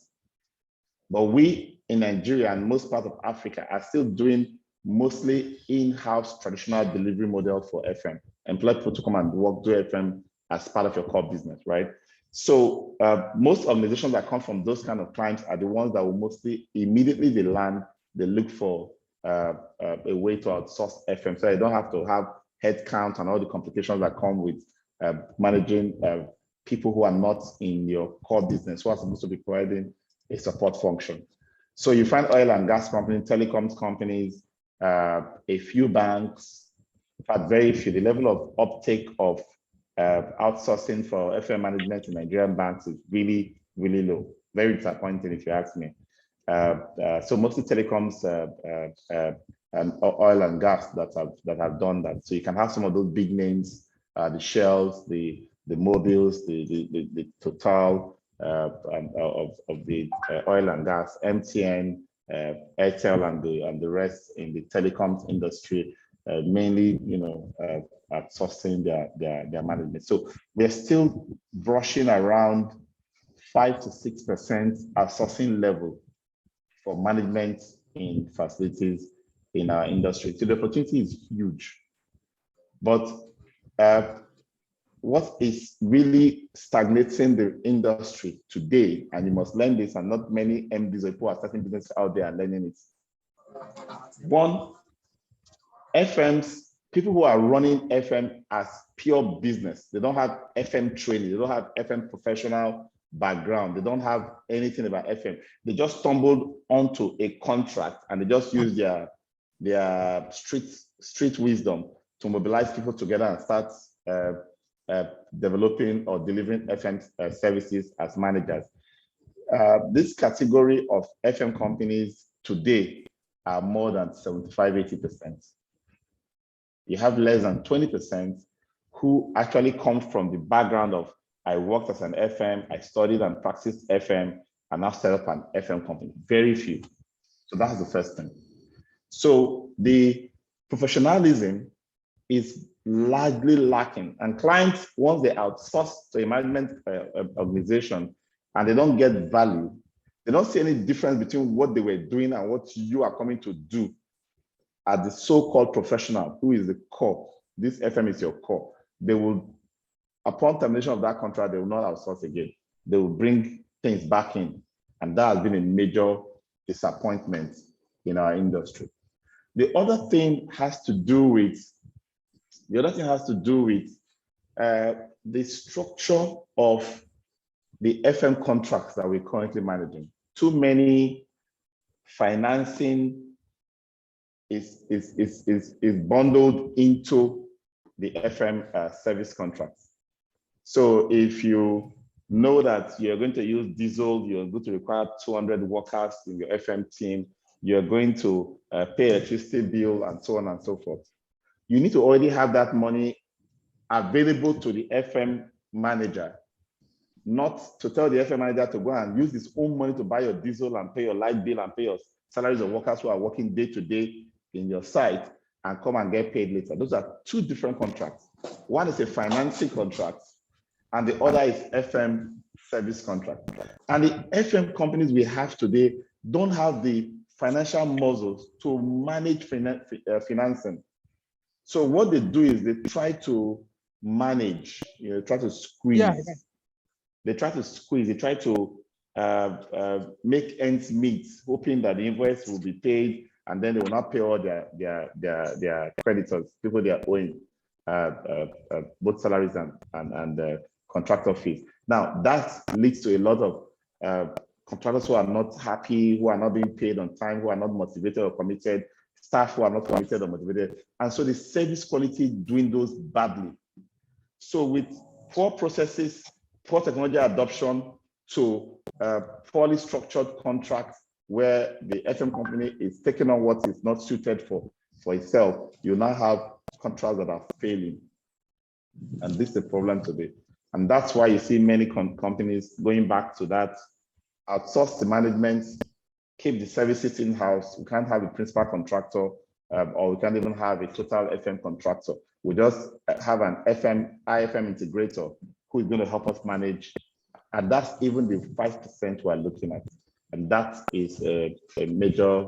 But we in Nigeria and most parts of Africa are still doing mostly in-house traditional delivery model for FM. Employ people to come and work, do FM as part of your core business, right? So most organizations that come from those kind of clients are the ones that will mostly immediately they land, they look for a way to outsource FM, so they don't have to have headcount and all the complications that come with managing people who are not in your core business, who are supposed to be providing a support function. So you find oil and gas companies, telecoms companies, a few banks, in fact, very few. The level of uptake of outsourcing for FM management in Nigerian banks is really, really low. Very disappointing, if you ask me. So mostly telecoms and oil and gas that have done that. So you can have some of those big names, the Shells, the Mobiles, the Total of the oil and gas, MTN, Airtel, and the rest in the telecoms industry, mainly, outsourcing their management. So we're still brushing around 5 to 6% outsourcing level for management in facilities in our industry. So the opportunity is huge. But what is really stagnating the industry today, and you must learn this, and not many MDs or people are starting business out there and learning it. One, FMs, people who are running FM as pure business, they don't have FM training, they don't have FM professional background, they don't have anything about FM. They just stumbled onto a contract and they just use their street wisdom to mobilize people together and start developing or delivering FM services as managers. This category of FM companies today are more than 75–80%. You have less than 20% who actually come from the background of, I worked as an FM, I studied and practiced FM, and now set up an FM company. Very few. So that's the first thing. So the professionalism is largely lacking, and clients, once they outsource to a management organization and they don't get value, they don't see any difference between what they were doing and what you are coming to do as the so-called professional, who is the core. This FM is your core. They will, upon termination of that contract, they will not outsource again. They will bring things back in, and that has been a major disappointment in our industry. The other thing has to do with the structure of the FM contracts that we're currently managing. Too many financing is bundled into the FM service contracts. So if you know that you're going to use diesel, you're going to require 200 workers in your FM team, you're going to pay electricity bill and so on and so forth. You need to already have that money available to the FM manager, not to tell the FM manager to go and use his own money to buy your diesel and pay your light bill and pay your salaries of workers who are working day to day in your site and come and get paid later. Those are two different contracts. One is a financing contract and the other is FM service contract. And the FM companies we have today don't have the financial muscles to manage financing. So what they do is they try to manage, try to squeeze. Yeah. They try to squeeze, they try to make ends meet, hoping that the invoice will be paid and then they will not pay all their creditors, people they are owing both salaries and contractor fees. Now, that leads to a lot of contractors who are not happy, who are not being paid on time, who are not motivated or committed, staff who are not committed or motivated. And so the service quality dwindles badly. So with poor processes, poor technology adoption to poorly structured contracts where the FM company is taking on what is not suited for itself, you now have contracts that are failing. And this is a problem today. And that's why you see many companies going back to that, outsource the management, keep the services in-house. We can't have a principal contractor, or we can't even have a total FM contractor. We just have an IFM integrator who is going to help us manage. And that's even the 5% we're looking at. And that is a major,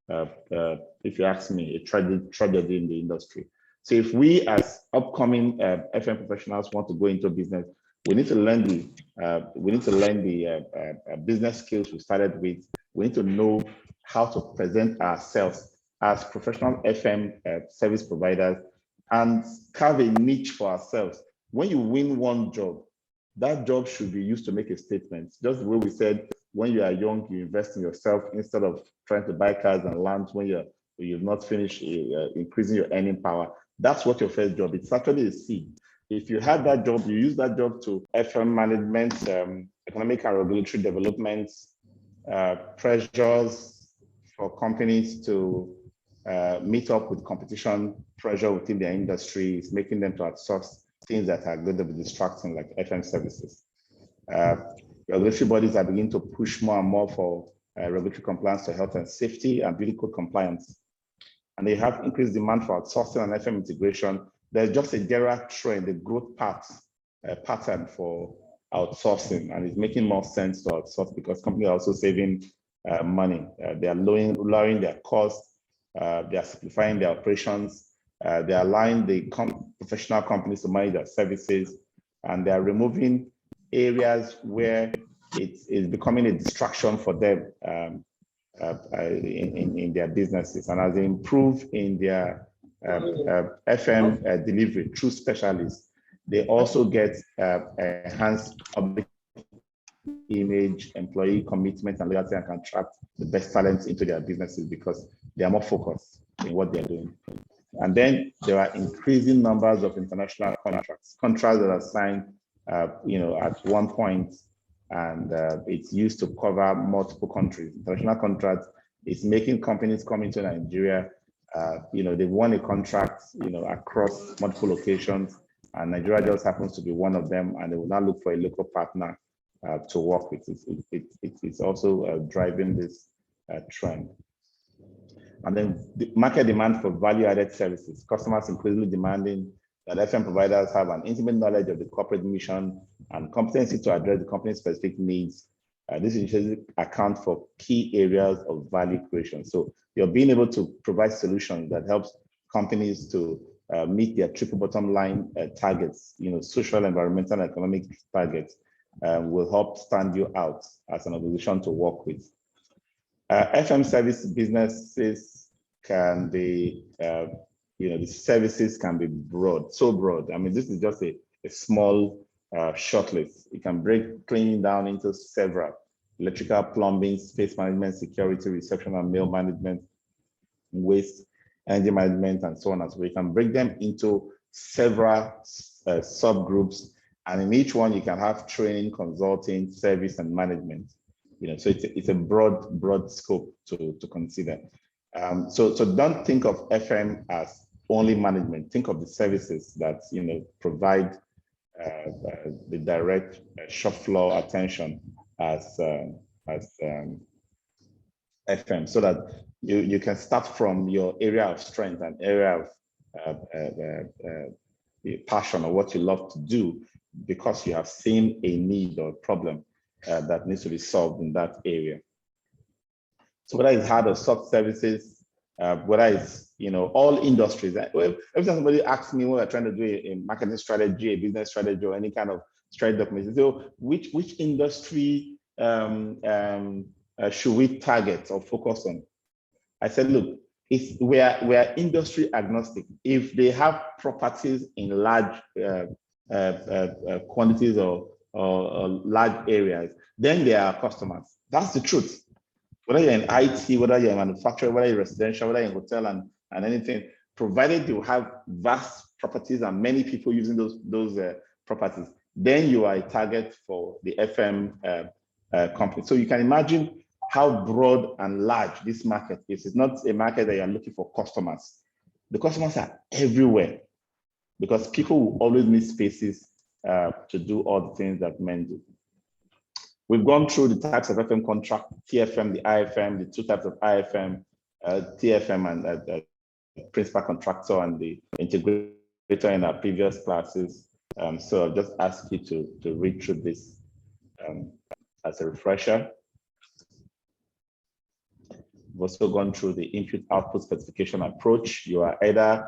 if you ask me, a tragedy in the industry. So if we as upcoming FM professionals want to go into business, We need to learn the business skills we started with. We need to know how to present ourselves as professional FM service providers and carve a niche for ourselves. When you win one job, that job should be used to make a statement. Just the way we said, when you are young, you invest in yourself instead of trying to buy cars and lands when you've not finished increasing your earning power. That's what your first job is. It's actually a seed. If you have that job, you use that job to FM management, economic and regulatory development, pressures for companies to meet up with competition pressure within their industry, is making them to outsource things that are going to be distracting, like FM services. Regulatory bodies are beginning to push more and more for regulatory compliance to health and safety and beauty code compliance. And they have increased demand for outsourcing and FM integration. There's just a general trend, a growth pattern for outsourcing, and it's making more sense to outsource because companies are also saving money. They are lowering their costs, they are simplifying their operations, they are allowing the professional companies to manage their services, and they are removing areas where it is becoming a distraction for them in their businesses. And as they improve in their FM delivery through specialists, they also get enhanced public image, employee commitment, and loyalty, and can attract the best talents into their businesses because they are more focused in what they're doing. And then there are increasing numbers of international contracts that are signed, at one point, and it's used to cover multiple countries. International contracts is making companies come into Nigeria. They won a contract, across multiple locations, and Nigeria just happens to be one of them, and they will now look for a local partner to work with. It's also driving this trend. And then the market demand for value-added services. Customers increasingly demanding that FM providers have an intimate knowledge of the corporate mission and competency to address the company's specific needs. This usually accounts for key areas of value creation. So you're being able to provide solutions that helps companies to meet their triple bottom line targets, social, environmental, and economic targets, will help stand you out as an organization to work with. FM service businesses can be, the services can be broad, so broad. I mean, this is just a small shortlist. You can break cleaning down into several: electrical, plumbing, space management, security, reception and mail management, waste, energy management, and so on and so forth. You can break them into several subgroups, and in each one you can have training, consulting, service, and management. So it's a broad scope to consider. So don't think of FM as only management. Think of the services that provide the direct shop floor attention as FM, so that you can start from your area of strength and area of passion, or what you love to do, because you have seen a need or problem that needs to be solved in that area. So whether it's hard or soft services, whether it's all industries. Every time somebody asks me when I'm trying to do a marketing strategy, a business strategy, or any kind of strategy document, so which industry should we target or focus on? I said, look, we are industry agnostic. If they have properties in large quantities or large areas, then they are customers. That's the truth. Whether you're in IT, whether you're in manufacturing, whether you're residential, whether you're in hotel and anything, provided you have vast properties and many people using those properties, then you are a target for the FM company. So you can imagine how broad and large this market is. It's not a market that you're looking for customers. The customers are everywhere because people will always need spaces to do all the things that men do. We've gone through the types of FM contract, TFM, the IFM, the two types of IFM, TFM and principal contractor and the integrator in our previous classes. So I'll just ask you to read through this as a refresher. We've also gone through the input-output specification approach. You are either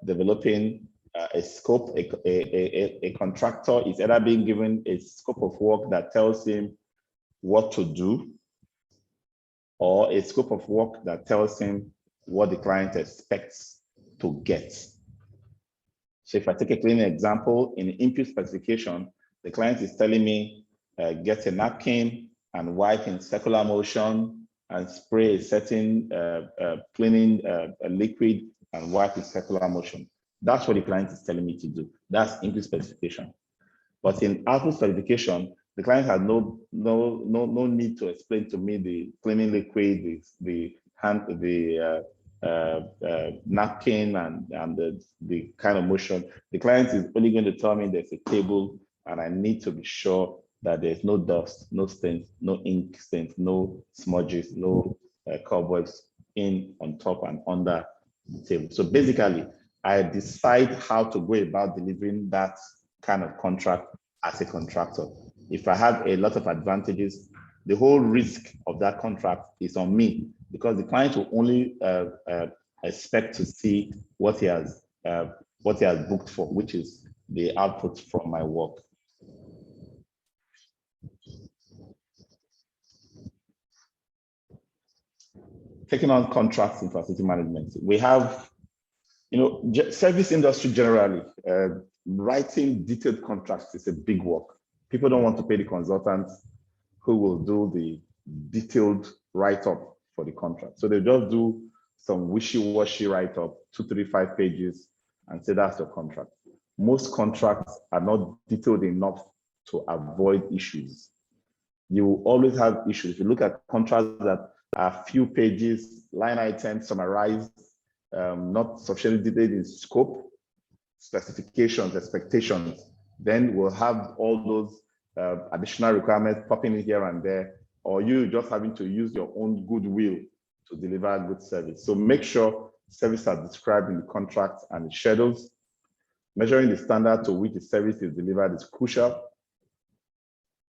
developing a scope. A contractor is either being given a scope of work that tells him what to do, or a scope of work that tells him what the client expects to get. So if I take a clean example, in the input specification, the client is telling me, get a napkin and wipe in circular motion and spray a certain cleaning liquid and wipe in circular motion. That's what the client is telling me to do. That's input specification. But in output specification, the client has no need to explain to me the cleaning liquid, the napkin and the kind of motion. The client is only going to tell me there's a table and I need to be sure that there's no dust, no stains, no ink stains, no smudges, no cobwebs in, on top and under the table. So basically, I decide how to go about delivering that kind of contract as a contractor. If I have a lot of advantages, the whole risk of that contract is on me, because the client will only expect to see what he has booked for, which is the output from my work. Taking on contracts in facility management, we have, service industry generally, writing detailed contracts is a big work. People don't want to pay the consultants who will do the detailed write-up for the contract. So they just do some wishy-washy write-up, 2, 3, 5 pages, and say that's the contract. Most contracts are not detailed enough to avoid issues. You will always have issues. If you look at contracts that are few pages, line items summarized, not sufficiently detailed in scope, specifications, expectations, then we'll have all those additional requirements popping in here and there, or you just having to use your own goodwill to deliver good service. So make sure services are described in the contract and the schedules. Measuring the standard to which the service is delivered is crucial.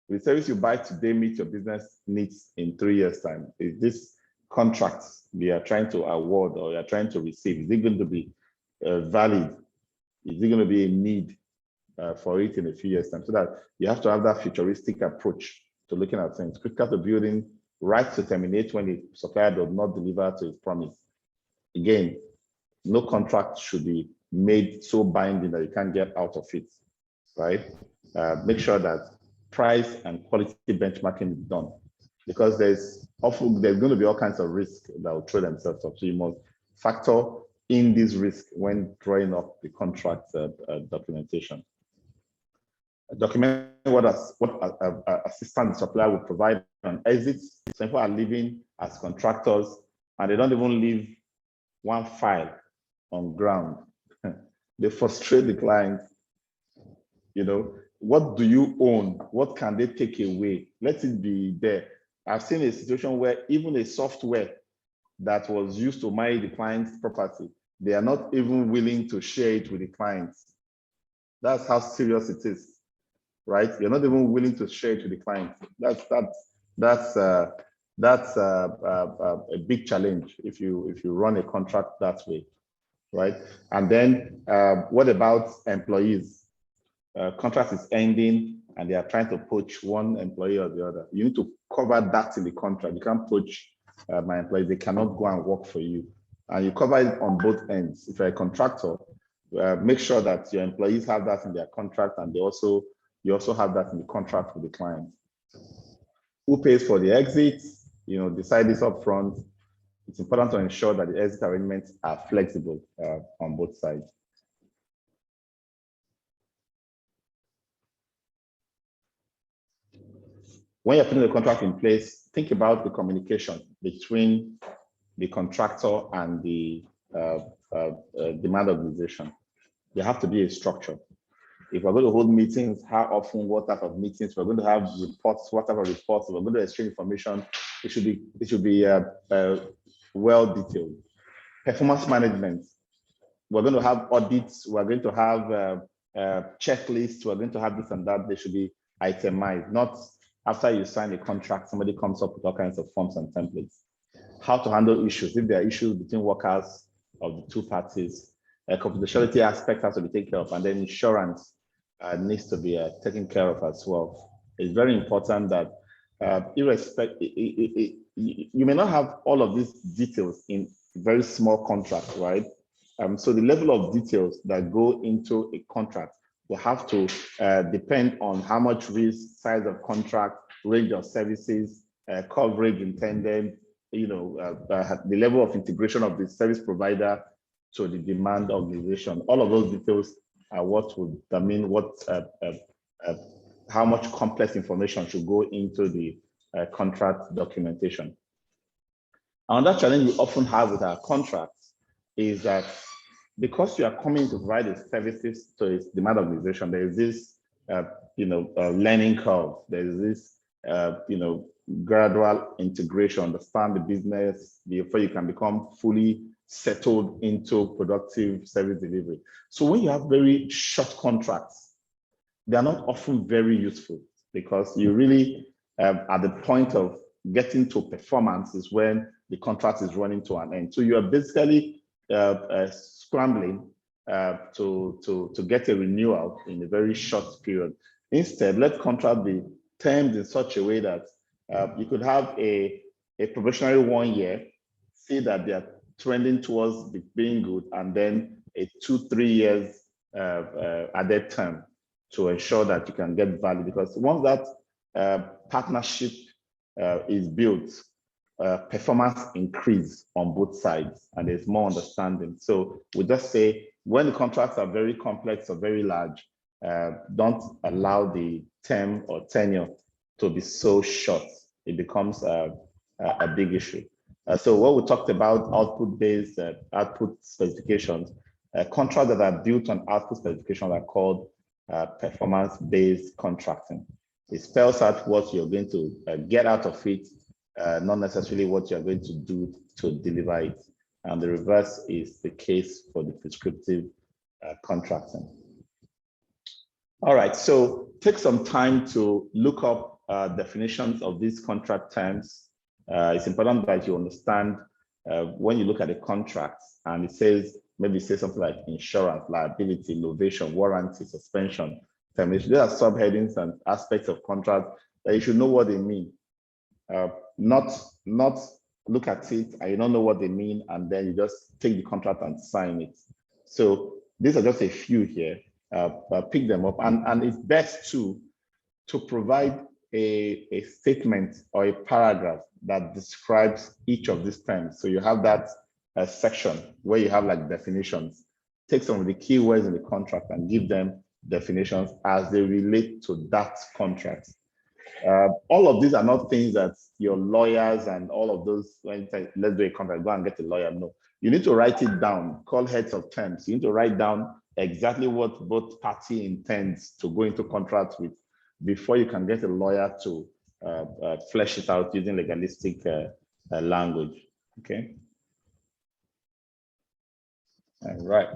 Will the service you buy today meet your business needs in 3 years' time? Is this contract we are trying to award or you are trying to receive, is it going to be valid? Is it going to be a need for it in a few years' time? So that you have to have that futuristic approach to looking at things. Critical to building, right to terminate when the supplier does not deliver to his promise. Again, no contract should be made so binding that you can't get out of it, right? Make sure that price and quality benchmarking is done, because there's going to be all kinds of risks that will throw themselves up. So you must factor in this risk when drawing up the contract documentation. Document what assistance the supplier will provide on exits. Some people are leaving as contractors and they don't even leave one file on ground. They frustrate the client. What do you own? What can they take away? Let it be there. I've seen a situation where even a software that was used to manage the client's property, they are not even willing to share it with the clients. That's how serious it is, right? You're not even willing to share it with the client. That's a big challenge if you run a contract that way, right? And then what about employees? Contract is ending and they are trying to poach one employee or the other. You need to cover that in the contract. You can't poach my employees. They cannot go and work for you. And you cover it on both ends. If you're a contractor, make sure that your employees have that in their contract, and you also have that in the contract with the client. Who pays for the exits? Decide this up front. It's important to ensure that the exit arrangements are flexible on both sides. When you're putting the contract in place, think about the communication between the contractor and the demand organization. There have to be a structure. If we're going to hold meetings, how often, what type of meetings? We're going to have reports, what type of reports? We're going to exchange information. It should be well detailed. Performance management. We're going to have audits. We're going to have checklists. We're going to have this and that. They should be itemized, not after you sign a contract, somebody comes up with all kinds of forms and templates. How to handle issues. If there are issues between workers of the two parties, confidentiality aspect has to be taken care of, and then insurance needs to be taken care of as well. It's very important that you may not have all of these details in very small contracts, right? So the level of details that go into a contract will have to depend on how much risk, size of contract, range of services, coverage intended, the level of integration of the service provider to the demand organization. All of those details are what would determine how much complex information should go into the contract documentation. Another challenge we often have with our contracts is that because you are coming to provide the services to its demand organization, there is this, learning curve. There is this, gradual integration, understand the business before you can become fully settled into productive service delivery. So when you have very short contracts, they are not often very useful because you really, at the point of getting to performance is when the contract is running to an end. So you are basically scrambling to get a renewal in a very short period. Instead, let contract be termed in such a way that you could have a probationary 1 year, see that they are trending towards being good, and then a 2-3 years added term to ensure that you can get value. Because once that partnership is built, performance increase on both sides, and there's more understanding. So we just say when the contracts are very complex or very large, don't allow the term or tenure to be so short. It becomes a big issue. So what we talked about, output-based output specifications, contracts that are built on output specifications are called performance-based contracting. It spells out what you're going to get out of it, not necessarily what you're going to do to deliver it. And the reverse is the case for the prescriptive contracting. All right, so take some time to look up definitions of these contract terms. It's important that you understand when you look at the contracts and it says, maybe say something like insurance, liability, innovation, warranty, suspension, termination. There are subheadings and aspects of contract that you should know what they mean. Not look at it and you don't know what they mean, and then you just take the contract and sign it. So these are just a few here. Pick them up, and it's best to provide a statement or a paragraph that describes each of these terms. So you have that section where you have like definitions. Take some of the keywords in the contract and give them definitions as they relate to that contract. All of these are not things that your lawyers and all of those, when you say, let's do a contract, go and get a lawyer. No, you need to write it down, call heads of terms. You need to write down exactly what both party intends to go into contract with before you can get a lawyer to flesh it out using legalistic language. Okay. All right.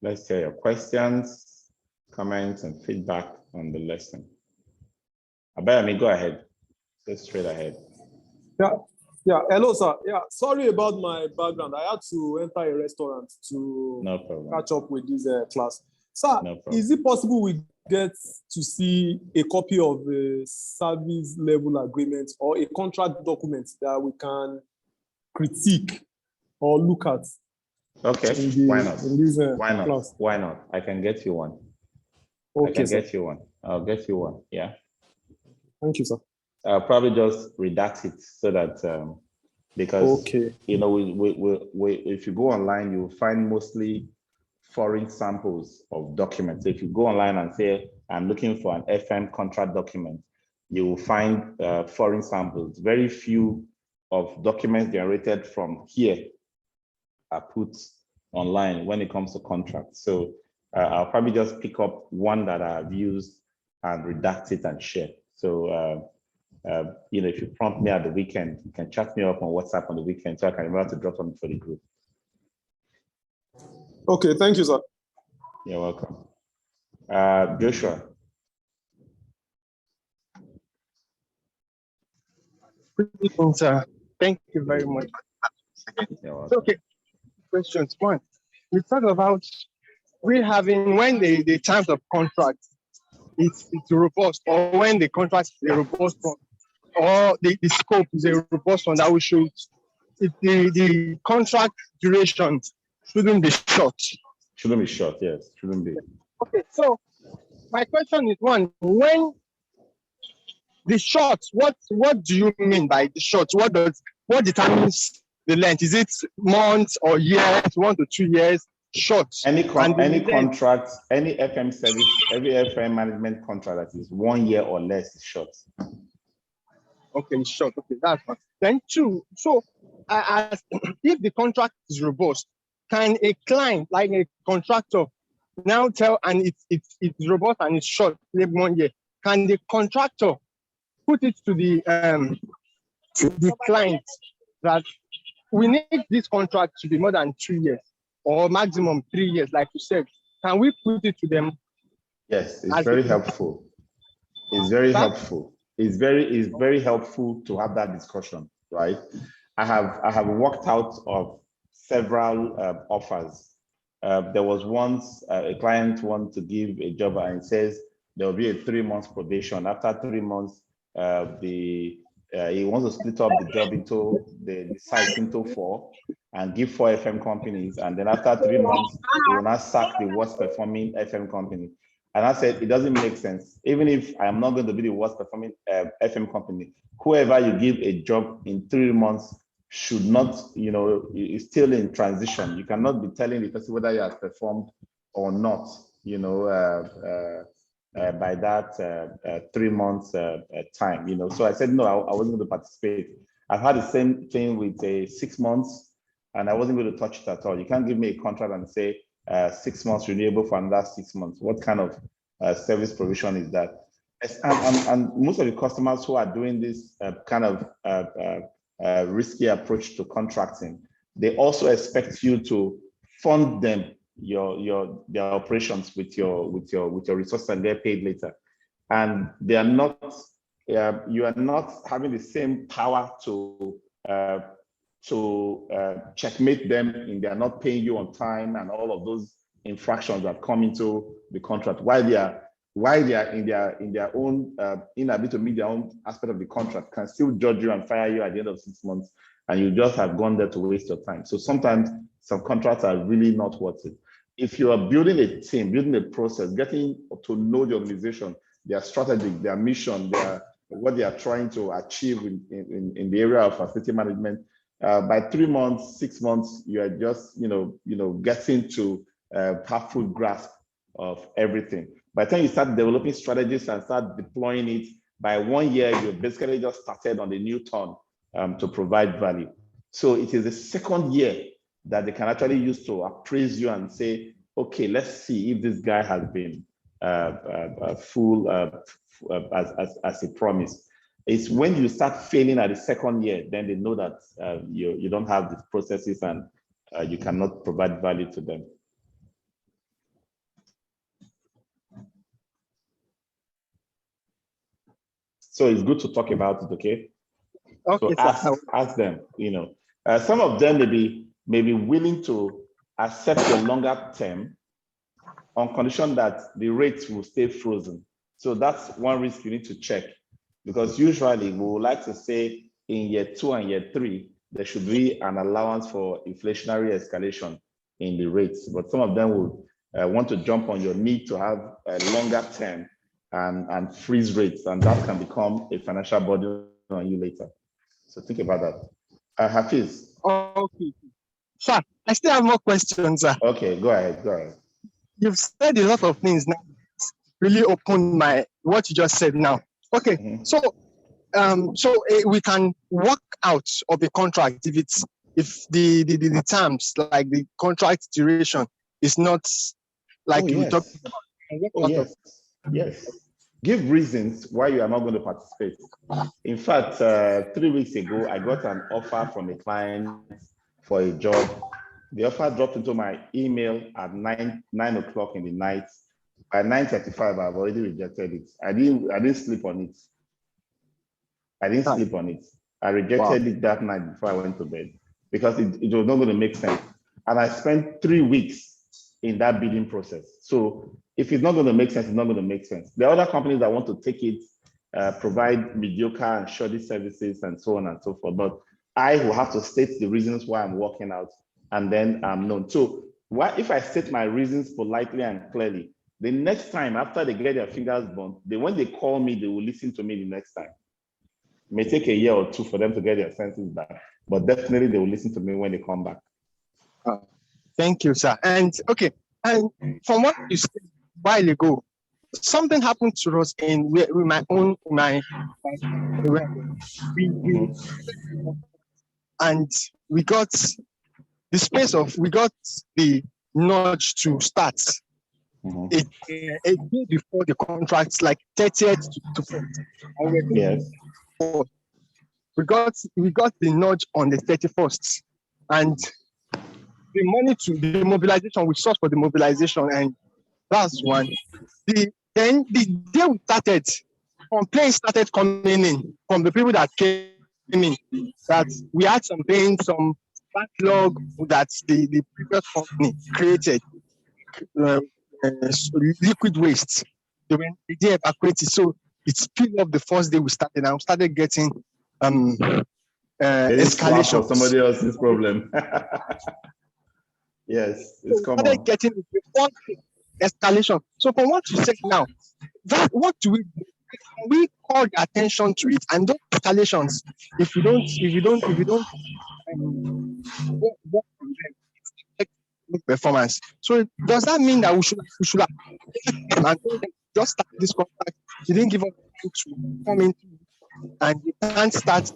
Let's hear your questions, comments, and feedback on the lesson. Abayami, go ahead. Go straight ahead. Yeah. Hello, sir. Yeah, sorry about my background. I had to enter a restaurant to catch up with this class. Sir, is it possible we get to see a copy of the service level agreement or a contract document that we can critique or look at? Okay, why not? Why not? Class? Why not? I can get you one. Okay, I can get you one. I'll get you one. Yeah. Thank you, sir. I'll probably just redact it so that because you know if you go online, you will find mostly foreign samples of documents. So if you go online and say I'm looking for an FM contract document, you will find foreign samples. Very few of documents generated from here are put online when it comes to contracts. So I'll probably just pick up one that I've used and redact it and share. So you know, if you prompt me at the weekend, you can chat me up on WhatsApp on the weekend so I can remember to drop something for the group. Okay, thank you, sir. You're welcome. Joshua. Good evening, sir. Thank you very much. Okay, questions. One, we talk about we having when the terms of contract it's robust, or when the contract is a robust one, or the scope is a robust one that will show if the contract duration shouldn't be short. Shouldn't be short, yes. Shouldn't be. Okay, so my question is one, when the short, what do you mean by the short? What determines the length? Is it months or years, 1 to 2 years? Short. Any contract, any FM service, every FM management contract that is 1 year or less is short. Okay, short. Okay, that's one. Then two. So, if the contract is robust, can a client, like a contractor, now tell and it's robust and it's short, maybe 1 year? Can the contractor put it to the client that we need this contract to be more than 2 years or maximum 3 years, like you said? Can we put it to them? Yes, it's very helpful. It's very helpful. It's very helpful to have that discussion, right? I have worked out of several offers. There was once a client wanted to give a job and it says there will be a 3 months probation. After 3 months, he wants to split up the job into the site into 4 and give 4 FM companies. And then after 3 months, he will not sack the worst performing FM company. And I said, it doesn't make sense. Even if I'm not going to be the worst performing FM company, whoever you give a job in 3 months should not, is still in transition. You cannot be telling the person whether you have performed or not, by that 3 months time, So I said, no, I wasn't going to participate. I've had the same thing with 6 months and I wasn't going to touch it at all. You can't give me a contract and say 6 months renewable for another 6 months. What kind of service provision is that? And most of the customers who are doing this kind of risky approach to contracting, they also expect you to fund them their operations with your resources and get paid later, and they are not. You are not having the same power to checkmate them in they are not paying you on time and all of those infractions that come into the contract while they are in their own inability to meet their own aspect of the contract can still judge you and fire you at the end of 6 months, and you just have gone there to waste your time. So sometimes some contracts are really not worth it. If you are building a team, building a process, getting to know the organization, their strategy, their mission, what they are trying to achieve in the area of facility management, by 3 months, 6 months, you are just getting to have full grasp of everything. By the time you start developing strategies and start deploying it, by 1 year, you basically just started on the new turn to provide value. So it is the second year that they can actually use to appraise you and say, okay, let's see if this guy has been full as he promised. It's when you start failing at the second year, then they know that you don't have the processes and you cannot provide value to them. So it's good to talk about it, okay? Okay. So ask them, some of them may be willing to accept a longer term on condition that the rates will stay frozen. So that's one risk you need to check, because usually we would like to say in year 2 and year 3, there should be an allowance for inflationary escalation in the rates. But some of them will want to jump on your need to have a longer term and freeze rates, and that can become a financial burden on you later. So think about that. Hafiz. Okay. Sir, I still have more questions, sir. Okay, go ahead. You've said a lot of things now. Really opened what you just said now. Okay, so we can work out of the contract if the terms, like the contract duration, is not like you talked about. Yes. Give reasons why you are not going to participate. In fact, 3 weeks ago, I got an offer from a client for a job. The offer dropped into my email at 9 o'clock in the night. By 9:35, I've already rejected it. I didn't sleep on it. I didn't sleep on it. I rejected it that night before I went to bed because it was not going to make sense. And I spent 3 weeks in that bidding process. So if it's not going to make sense, it's not going to make sense. There are other companies that want to take it, provide mediocre and shoddy services and so on and so forth. But I will have to state the reasons why I'm walking out, and then I'm known. So if I state my reasons politely and clearly, the next time after they get their fingers burnt, when they call me, they will listen to me the next time. It may take a year or two for them to get their senses back, but definitely they will listen to me when they come back. Thank you, sir. And okay, and from what you said a while ago, something happened to us and we got the nudge to start a day before the contracts, like 30th to 4th. Yes. We got the nudge on the 31st, and the money to the mobilization, we sought for the mobilization, and that's one. Then the day we started, complaints started coming in from the people that came in, that we had some backlog that the previous company created, liquid waste. They didn't evacuate it, so it spilled up the first day we started, and we started getting escalation. Somebody else's problem. Yes, it's common. Started getting escalation. So from what you said now, what do we do? We call the attention to it, and those escalations, if you don't performance. So does that mean that we should just start this contract? You didn't give up to come in, and you can't start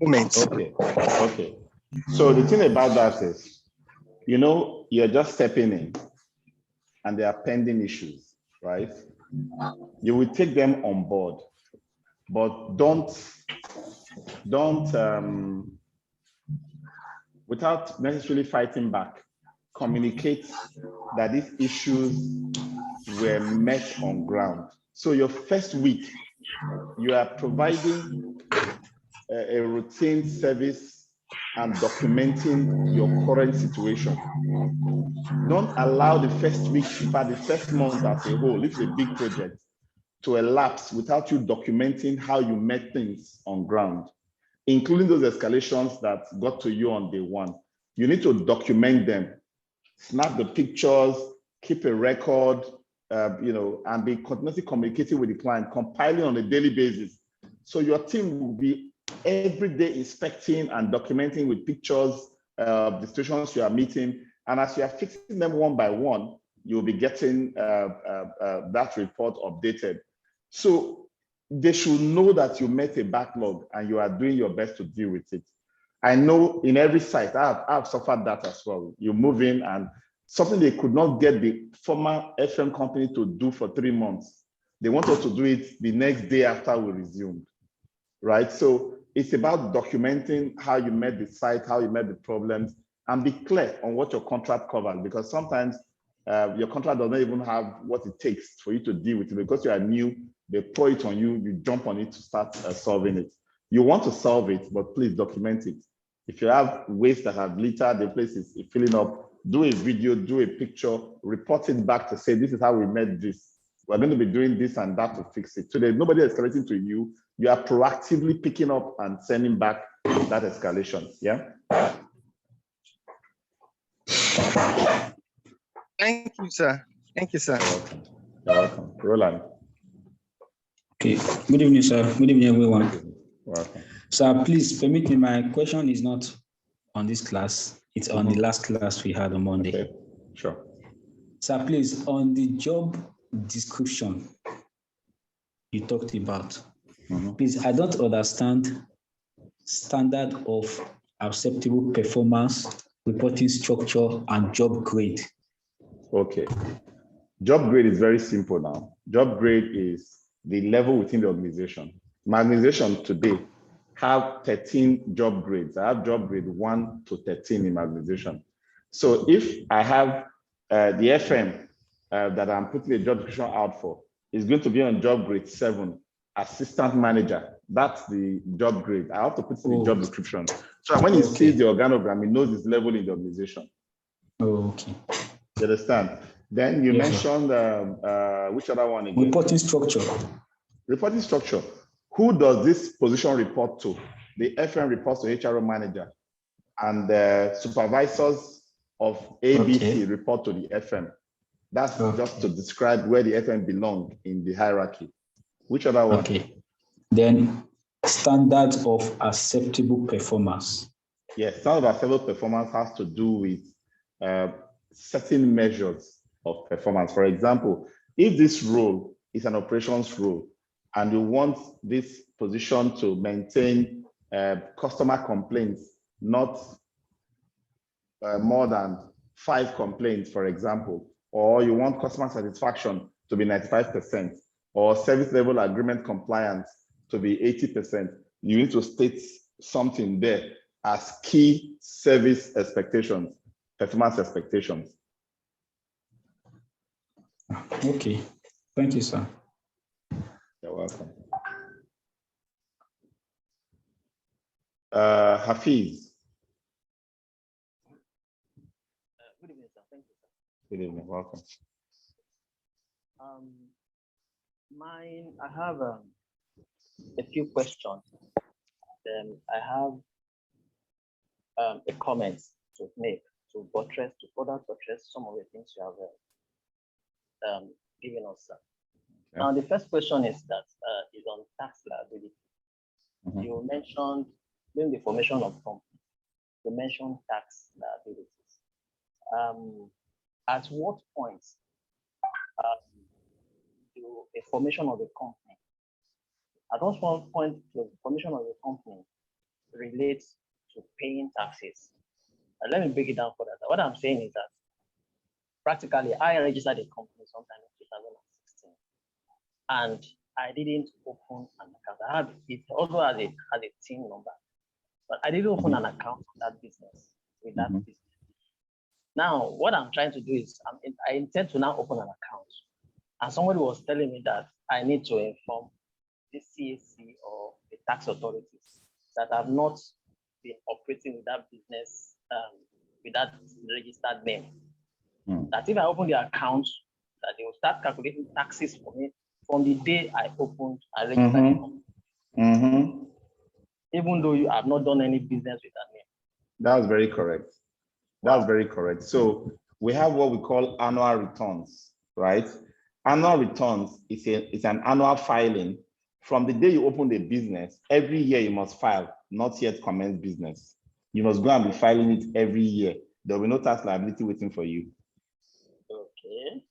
moments. Okay. So the thing about that is, you're just stepping in, and there are pending issues, right? You will take them on board, but don't without necessarily fighting back, communicate that these issues were met on ground. So your first week, you are providing a routine service and documenting your current situation. Don't allow the first week, in fact, the first month as a whole, if it's a big project, to elapse without you documenting how you met things on ground, including those escalations that got to you on day one. You need to document them, snap the pictures, keep a record, and be continuously communicating with the client, compiling on a daily basis. So your team will be every day inspecting and documenting with pictures the situations you are meeting. And as you are fixing them one by one, you'll be getting that report updated. So they should know that you met a backlog and you are doing your best to deal with it. I know in every site, I've suffered that as well. You move in and something they could not get the former FM company to do for 3 months. They want us to do it the next day after we resumed, right? So it's about documenting how you met the site, how you met the problems, and be clear on what your contract covers, because sometimes your contract doesn't even have what it takes for you to deal with it. Because you are new, they pour it on you, you jump on it to start solving it. You want to solve it, but please document it. If you have waste that have littered, the place is filling up, do a video, do a picture, report it back to say, this is how we met this. We're going to be doing this and that to fix it. So there's nobody escalating to you. You are proactively picking up and sending back that escalation. Yeah. Thank you, sir. Thank you, sir. You're welcome. Roland. Okay. Good evening, sir. Good evening, everyone. Welcome. Sir, please permit me. My question is not on this class. It's on the last class we had on Monday. Okay. Sure. Sir, please, on the job description you talked about, please, I don't understand standard of acceptable performance, reporting structure, and job grade. Okay. Job grade is very simple now. Job grade is the level within the organization. My organization today have 13 job grades. I have job grade 1 to 13 in my organization. So if I have the FM that I'm putting a job description out for is going to be on job grade 7, assistant manager. That's the job grade. I have to put in the job description. So when he sees the organogram, he knows his level in the organization. Okay. You understand? Then you mentioned which other one again? Reporting structure. Reporting structure. Who does this position report to? The FM reports to HRO manager, and the supervisors of ABC report to the FM. That's just to describe where the FM belongs in the hierarchy. Which other one? Okay. Then standards of acceptable performance. Yes, standard of acceptable performance has to do with certain measures of performance. For example, if this role is an operations role and you want this position to maintain customer complaints, not more than 5 complaints, for example, or you want customer satisfaction to be 95%, or service level agreement compliance to be 80%, you need to state something there as key service expectations, performance expectations. Okay, thank you, sir. You're welcome. Hafiz. Good evening, sir. Thank you, sir. Good evening. Welcome. I have a few questions. I have a comment to make to further buttress some of the things you have given us, sir. Okay. Now, the first question is on tax liability. You mentioned during the formation of company, you mentioned tax liabilities. At what point do a formation of a company, at what point does the formation of a company relates to paying taxes? Let me break it down further. What I'm saying is that practically I registered a company sometime in 2016, and I didn't open an account. It also has a TIN number, but I didn't open an account for that business with that business. Now, what I'm trying to do is I intend to now open an account, and somebody was telling me that I need to inform the CAC or the tax authorities that I've not been operating with that business with that registered name. That if I open the account, that they will start calculating taxes for me from the day I registered the company. Even though you have not done any business with that name. That's very correct. That's very correct. So we have what we call annual returns, right? Annual returns is an annual filing. From the day you open the business, every year you must file, not yet commence business. You must go and be filing it every year. There will be no tax liability waiting for you. Okay.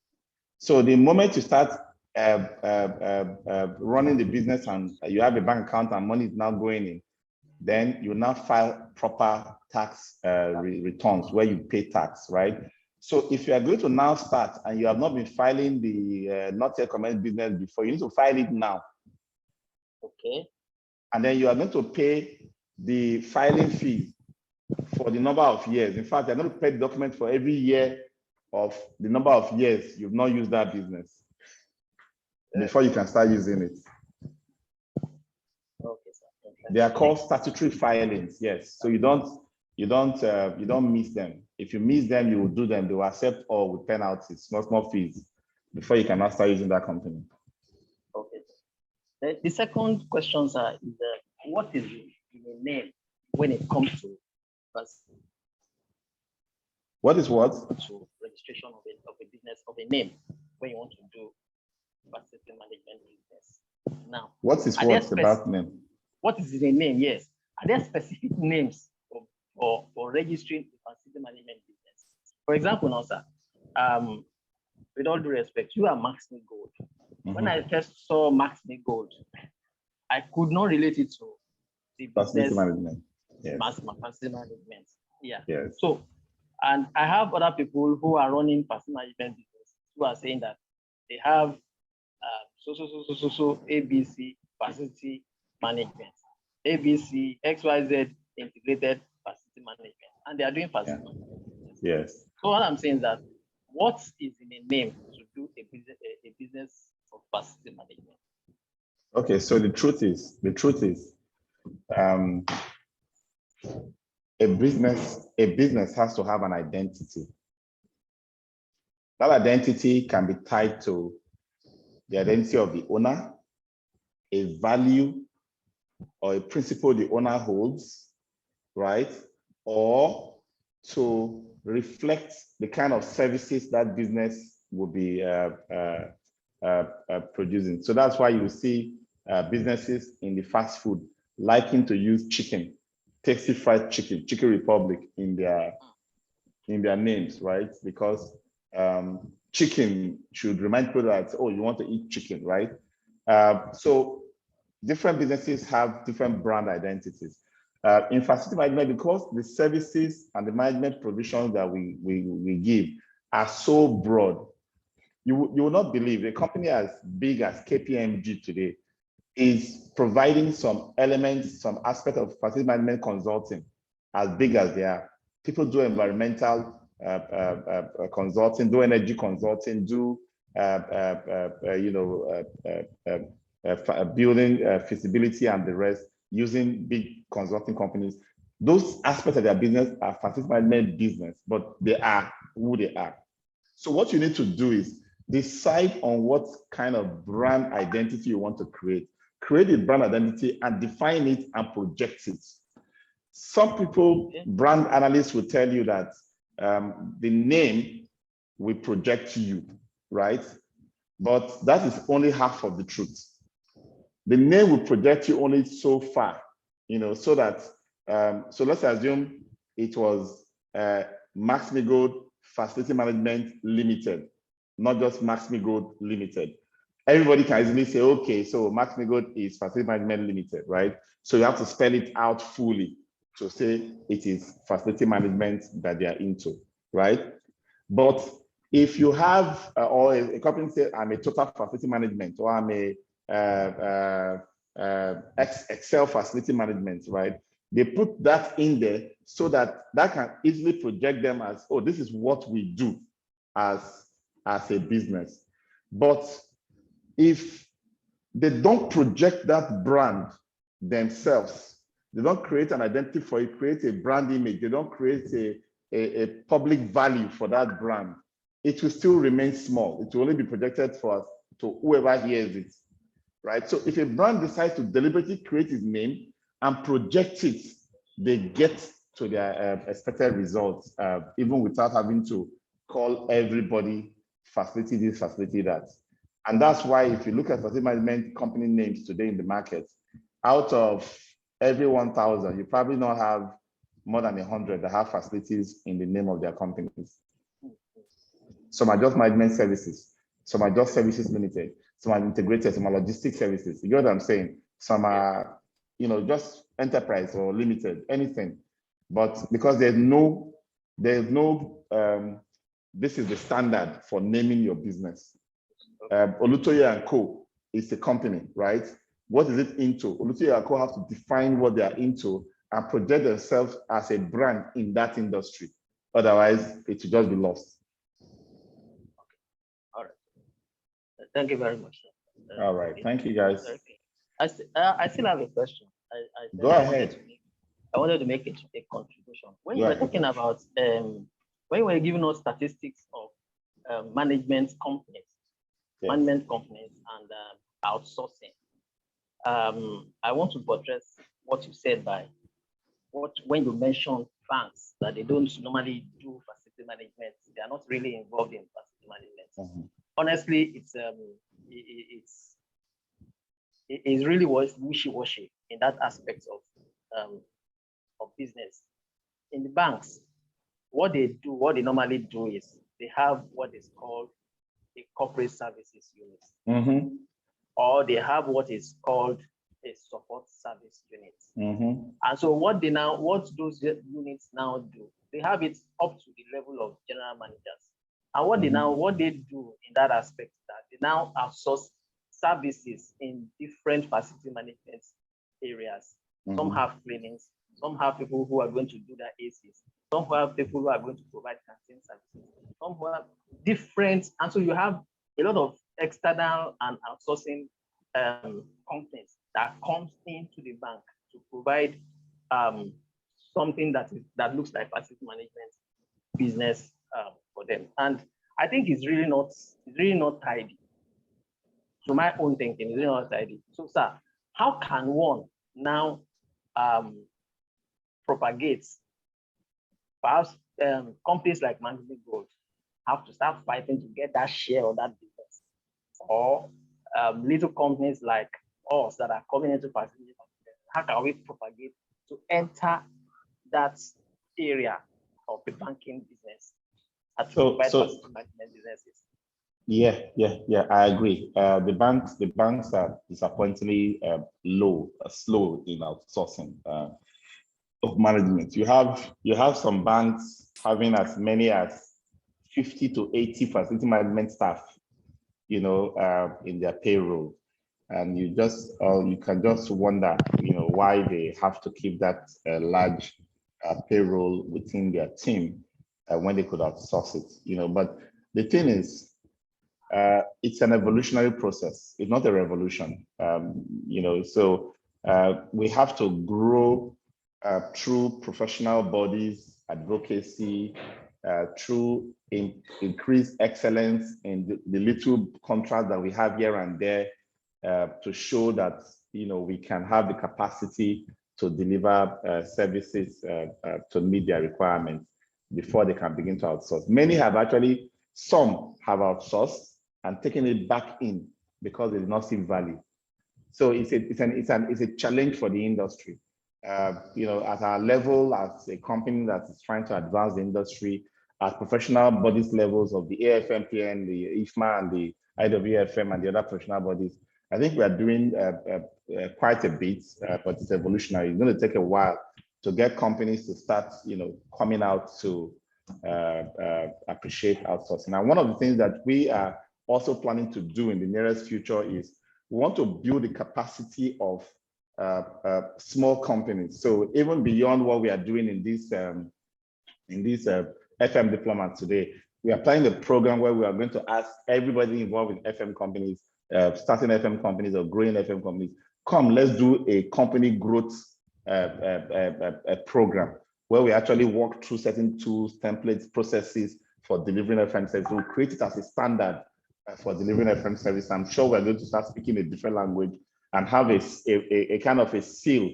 So the moment you start running the business and you have a bank account and money is now going in, then you now file proper tax returns where you pay tax, right? So if you are going to now start and you have not been filing the not yet commenced business before, you need to file it now. Okay. And then you are going to pay the filing fee for the number of years. In fact, you're going to pay the document for every year of the number of years you've not used that business before you can start using it. Okay, sir. They are called statutory filings. Yes. So you don't miss them. If you miss them, you will do them. They will accept all with penalties, small fees, before you can now start using that company. Okay. The second question, sir, is what is the name when it comes to what is what? To registration of a business, of a name when you want to do facility management business. Now, what is what about name? What is the name? Yes. Are there specific names for registering a facility management business? For example, now, sir, with all due respect, you are Max-Migold. When I first saw Max-Migold, I could not relate it to the business management. Yes. Facility management. Yeah. Yes. So, and I have other people who are running facility management business who are saying that they have so ABC facility management, ABC XYZ integrated facility management, and they are doing facility management. Yes. So what I'm saying is that what is in a name to do a business of facility management? Okay, so the truth is, a business has to have an identity. That identity can be tied to the identity of the owner, a value or a principle the owner holds, right? Or to reflect the kind of services that business will be producing. So that's why you see businesses in the fast food liking to use chicken, Tasty Fried Chicken, Chicken Republic in their names, right? Because chicken should remind people that, oh, you want to eat chicken, right? So different businesses have different brand identities. In facility management, because the services and the management provisions that we give are so broad, you will not believe a company as big as KPMG today is providing some elements, some aspect of facility management consulting as big as they are. People do environmental consulting, do energy consulting, do building feasibility and the rest using big consulting companies. Those aspects of their business are facility management business, but they are who they are. So what you need to do is decide on what kind of brand identity you want to create. Create a brand identity and define it and project it. Some people, brand analysts will tell you that the name will project you, right? But that is only half of the truth. The name will project you only so far, so that, so let's assume it was Max-Migold Facility Management Limited, not just Max-Migold Limited. Everybody can easily say, okay, so Max-Migold is Facility Management Limited, right? So you have to spell it out fully to say it is facility management that they are into, right? But if you have, or a company say, I'm a total facility management, or I'm a Excel facility management, right? They put that in there so that can easily project them as, oh, this is what we do as a business. But if they don't project that brand themselves, they don't create an identity for it, create a brand image, they don't create a public value for that brand, it will still remain small. It will only be projected to whoever hears it, right? So if a brand decides to deliberately create its name and project it, they get to their expected results, even without having to call everybody facility this, facility that. And that's why if you look at facility management company names today in the market, out of every 1,000, you probably not have more than 100 that have facilities in the name of their companies. Some are just management services, some are just services limited, some are integrated, some are logistics services. You get what I'm saying? Some are, just enterprise or limited, anything. But because there's no, this is the standard for naming your business. Olutoye & Co. is a company, right? What is it into? Olutoye & Co. have to define what they are into and project themselves as a brand in that industry. Otherwise, it will just be lost. All right. Thank you very much. All right. Thank you, guys. I still have a question. Go ahead. I wanted to make a contribution. When you were talking about, when you were giving us statistics of management companies, management companies and outsourcing, I want to buttress what you said when you mentioned banks, that they don't normally do facility management. They are not really involved in facility management. Honestly, it's really wishy-washy in that aspect of business. In the banks, what they normally do is they have what is called a corporate services unit, or they have what is called a support service unit. And so what those units now do, they have it up to the level of general managers. And what they do in that aspect, that they now outsource services in different facility management areas. Some have cleanings, some have people who are going to do their ACs, some have people who are going to provide canteen services, some who have different, and so you have a lot of external and outsourcing companies that comes into the bank to provide something that looks like facility management business for them. And I think it's really not tidy. To my own thinking, it's really not tidy. So, sir, how can one now propagate? Perhaps companies like Max-Migold have to start fighting to get that share of that business, or little companies like us that are coming into facility. How can we propagate to enter that area of the banking business? Businesses? Yeah, I agree. The banks are disappointingly slow in outsourcing of management. You have some banks having as many as 50 to 80 facility management staff, in their payroll, and you can just wonder, why they have to keep that large payroll within their team when they could outsource it, But the thing is, it's an evolutionary process. It's not a revolution, So we have to grow through professional bodies, advocacy, through increased excellence in the little contracts that we have here and there, to show that we can have the capacity to deliver services to meet their requirements before they can begin to outsource. Some have outsourced and taken it back in because they did not see value. So it's a challenge for the industry. At our level, as a company that is trying to advance the industry, at professional bodies levels of the AFMPN, the IFMA, and the IWFM, and the other professional bodies, I think we are doing quite a bit, but it's evolutionary. It's going to take a while to get companies to start, coming out to appreciate outsourcing. And one of the things that we are also planning to do in the nearest future is we want to build the capacity of small companies. So even beyond what we are doing in these FM deployments today, we are planning a program where we are going to ask everybody involved in FM companies, starting FM companies or growing FM companies, come, let's do a company growth program where we actually walk through certain tools, templates, processes for delivering FM service. We'll create it as a standard for delivering FM service. I'm sure we're going to start speaking a different language and have a kind of a seal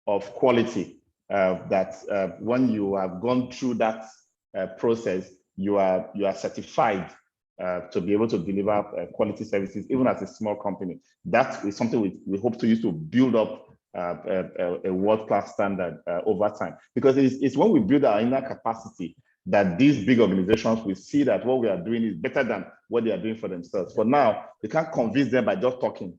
of quality that when you have gone through that process, you are certified to be able to deliver quality services, even as a small company. That is something we hope to use to build up a world-class standard over time. Because it's when we build our inner capacity that these big organizations will see that what we are doing is better than what they are doing for themselves. For now, they can't convince them by just talking.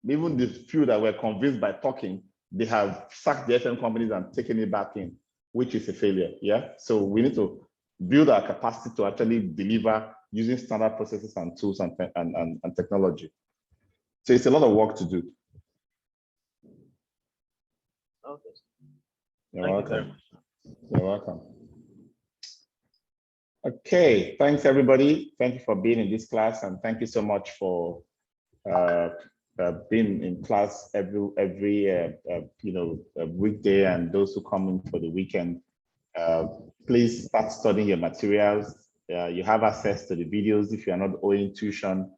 Even the few that were convinced by talking, they have sacked the FM companies and taken it back in, which is a failure. Yeah. So we need to build our capacity to actually deliver using standard processes and tools and technology. So it's a lot of work to do. Okay. You're welcome. You're welcome. Okay, thanks everybody. Thank you for being in this class, and thank you so much for being in class every weekday, and those who come in for the weekend. Please start studying your materials. You have access to the videos if you are not owing tuition.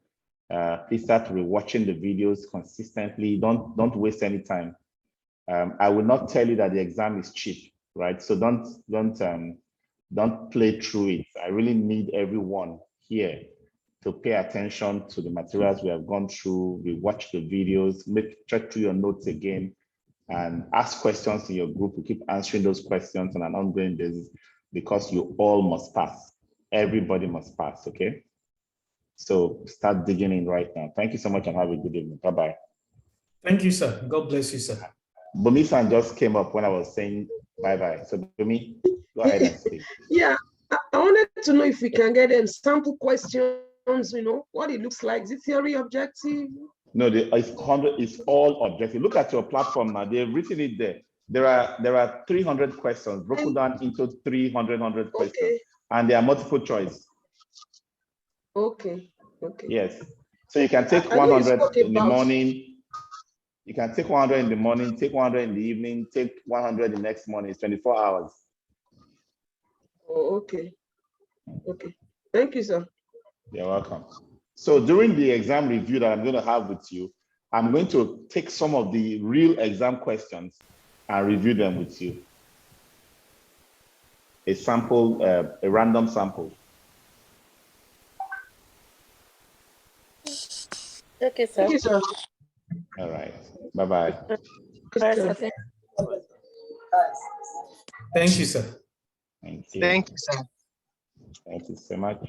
Please start rewatching the videos consistently. Don't waste any time. I will not tell you that the exam is cheap, right? So don't play through it. I really need everyone here to pay attention to the materials we have gone through. We watch the videos, check through your notes again, and ask questions in your group. We keep answering those questions on an ongoing basis because you all must pass. Everybody must pass, okay? So start digging in right now. Thank you so much and have a good evening. Bye-bye. Thank you, sir. God bless you, sir. Bumi-san just came up when I was saying bye-bye. So Bumi, go ahead and speak. Yeah, I wanted to know if we can get sample questions, what it looks like. Is it theory objective? No, it's all objective. Look at your platform now. They've written it there. There are 300 questions broken down into 300 questions, and they are multiple choice. Okay. Okay. Yes. So you can take I know you 100 spoke in the about- morning. You can take 100 in the morning, take 100 in the evening, take 100 the next morning. It's 24 hours. Oh, okay. Okay. Thank you, sir. You're welcome. So during the exam review that I'm going to have with you, I'm going to take some of the real exam questions and review them with you. A sample, a random sample. Okay, sir. Thank you, sir. All right. Bye-bye. Thank you, sir. Thank you. Thank you, sir. Thank you so much.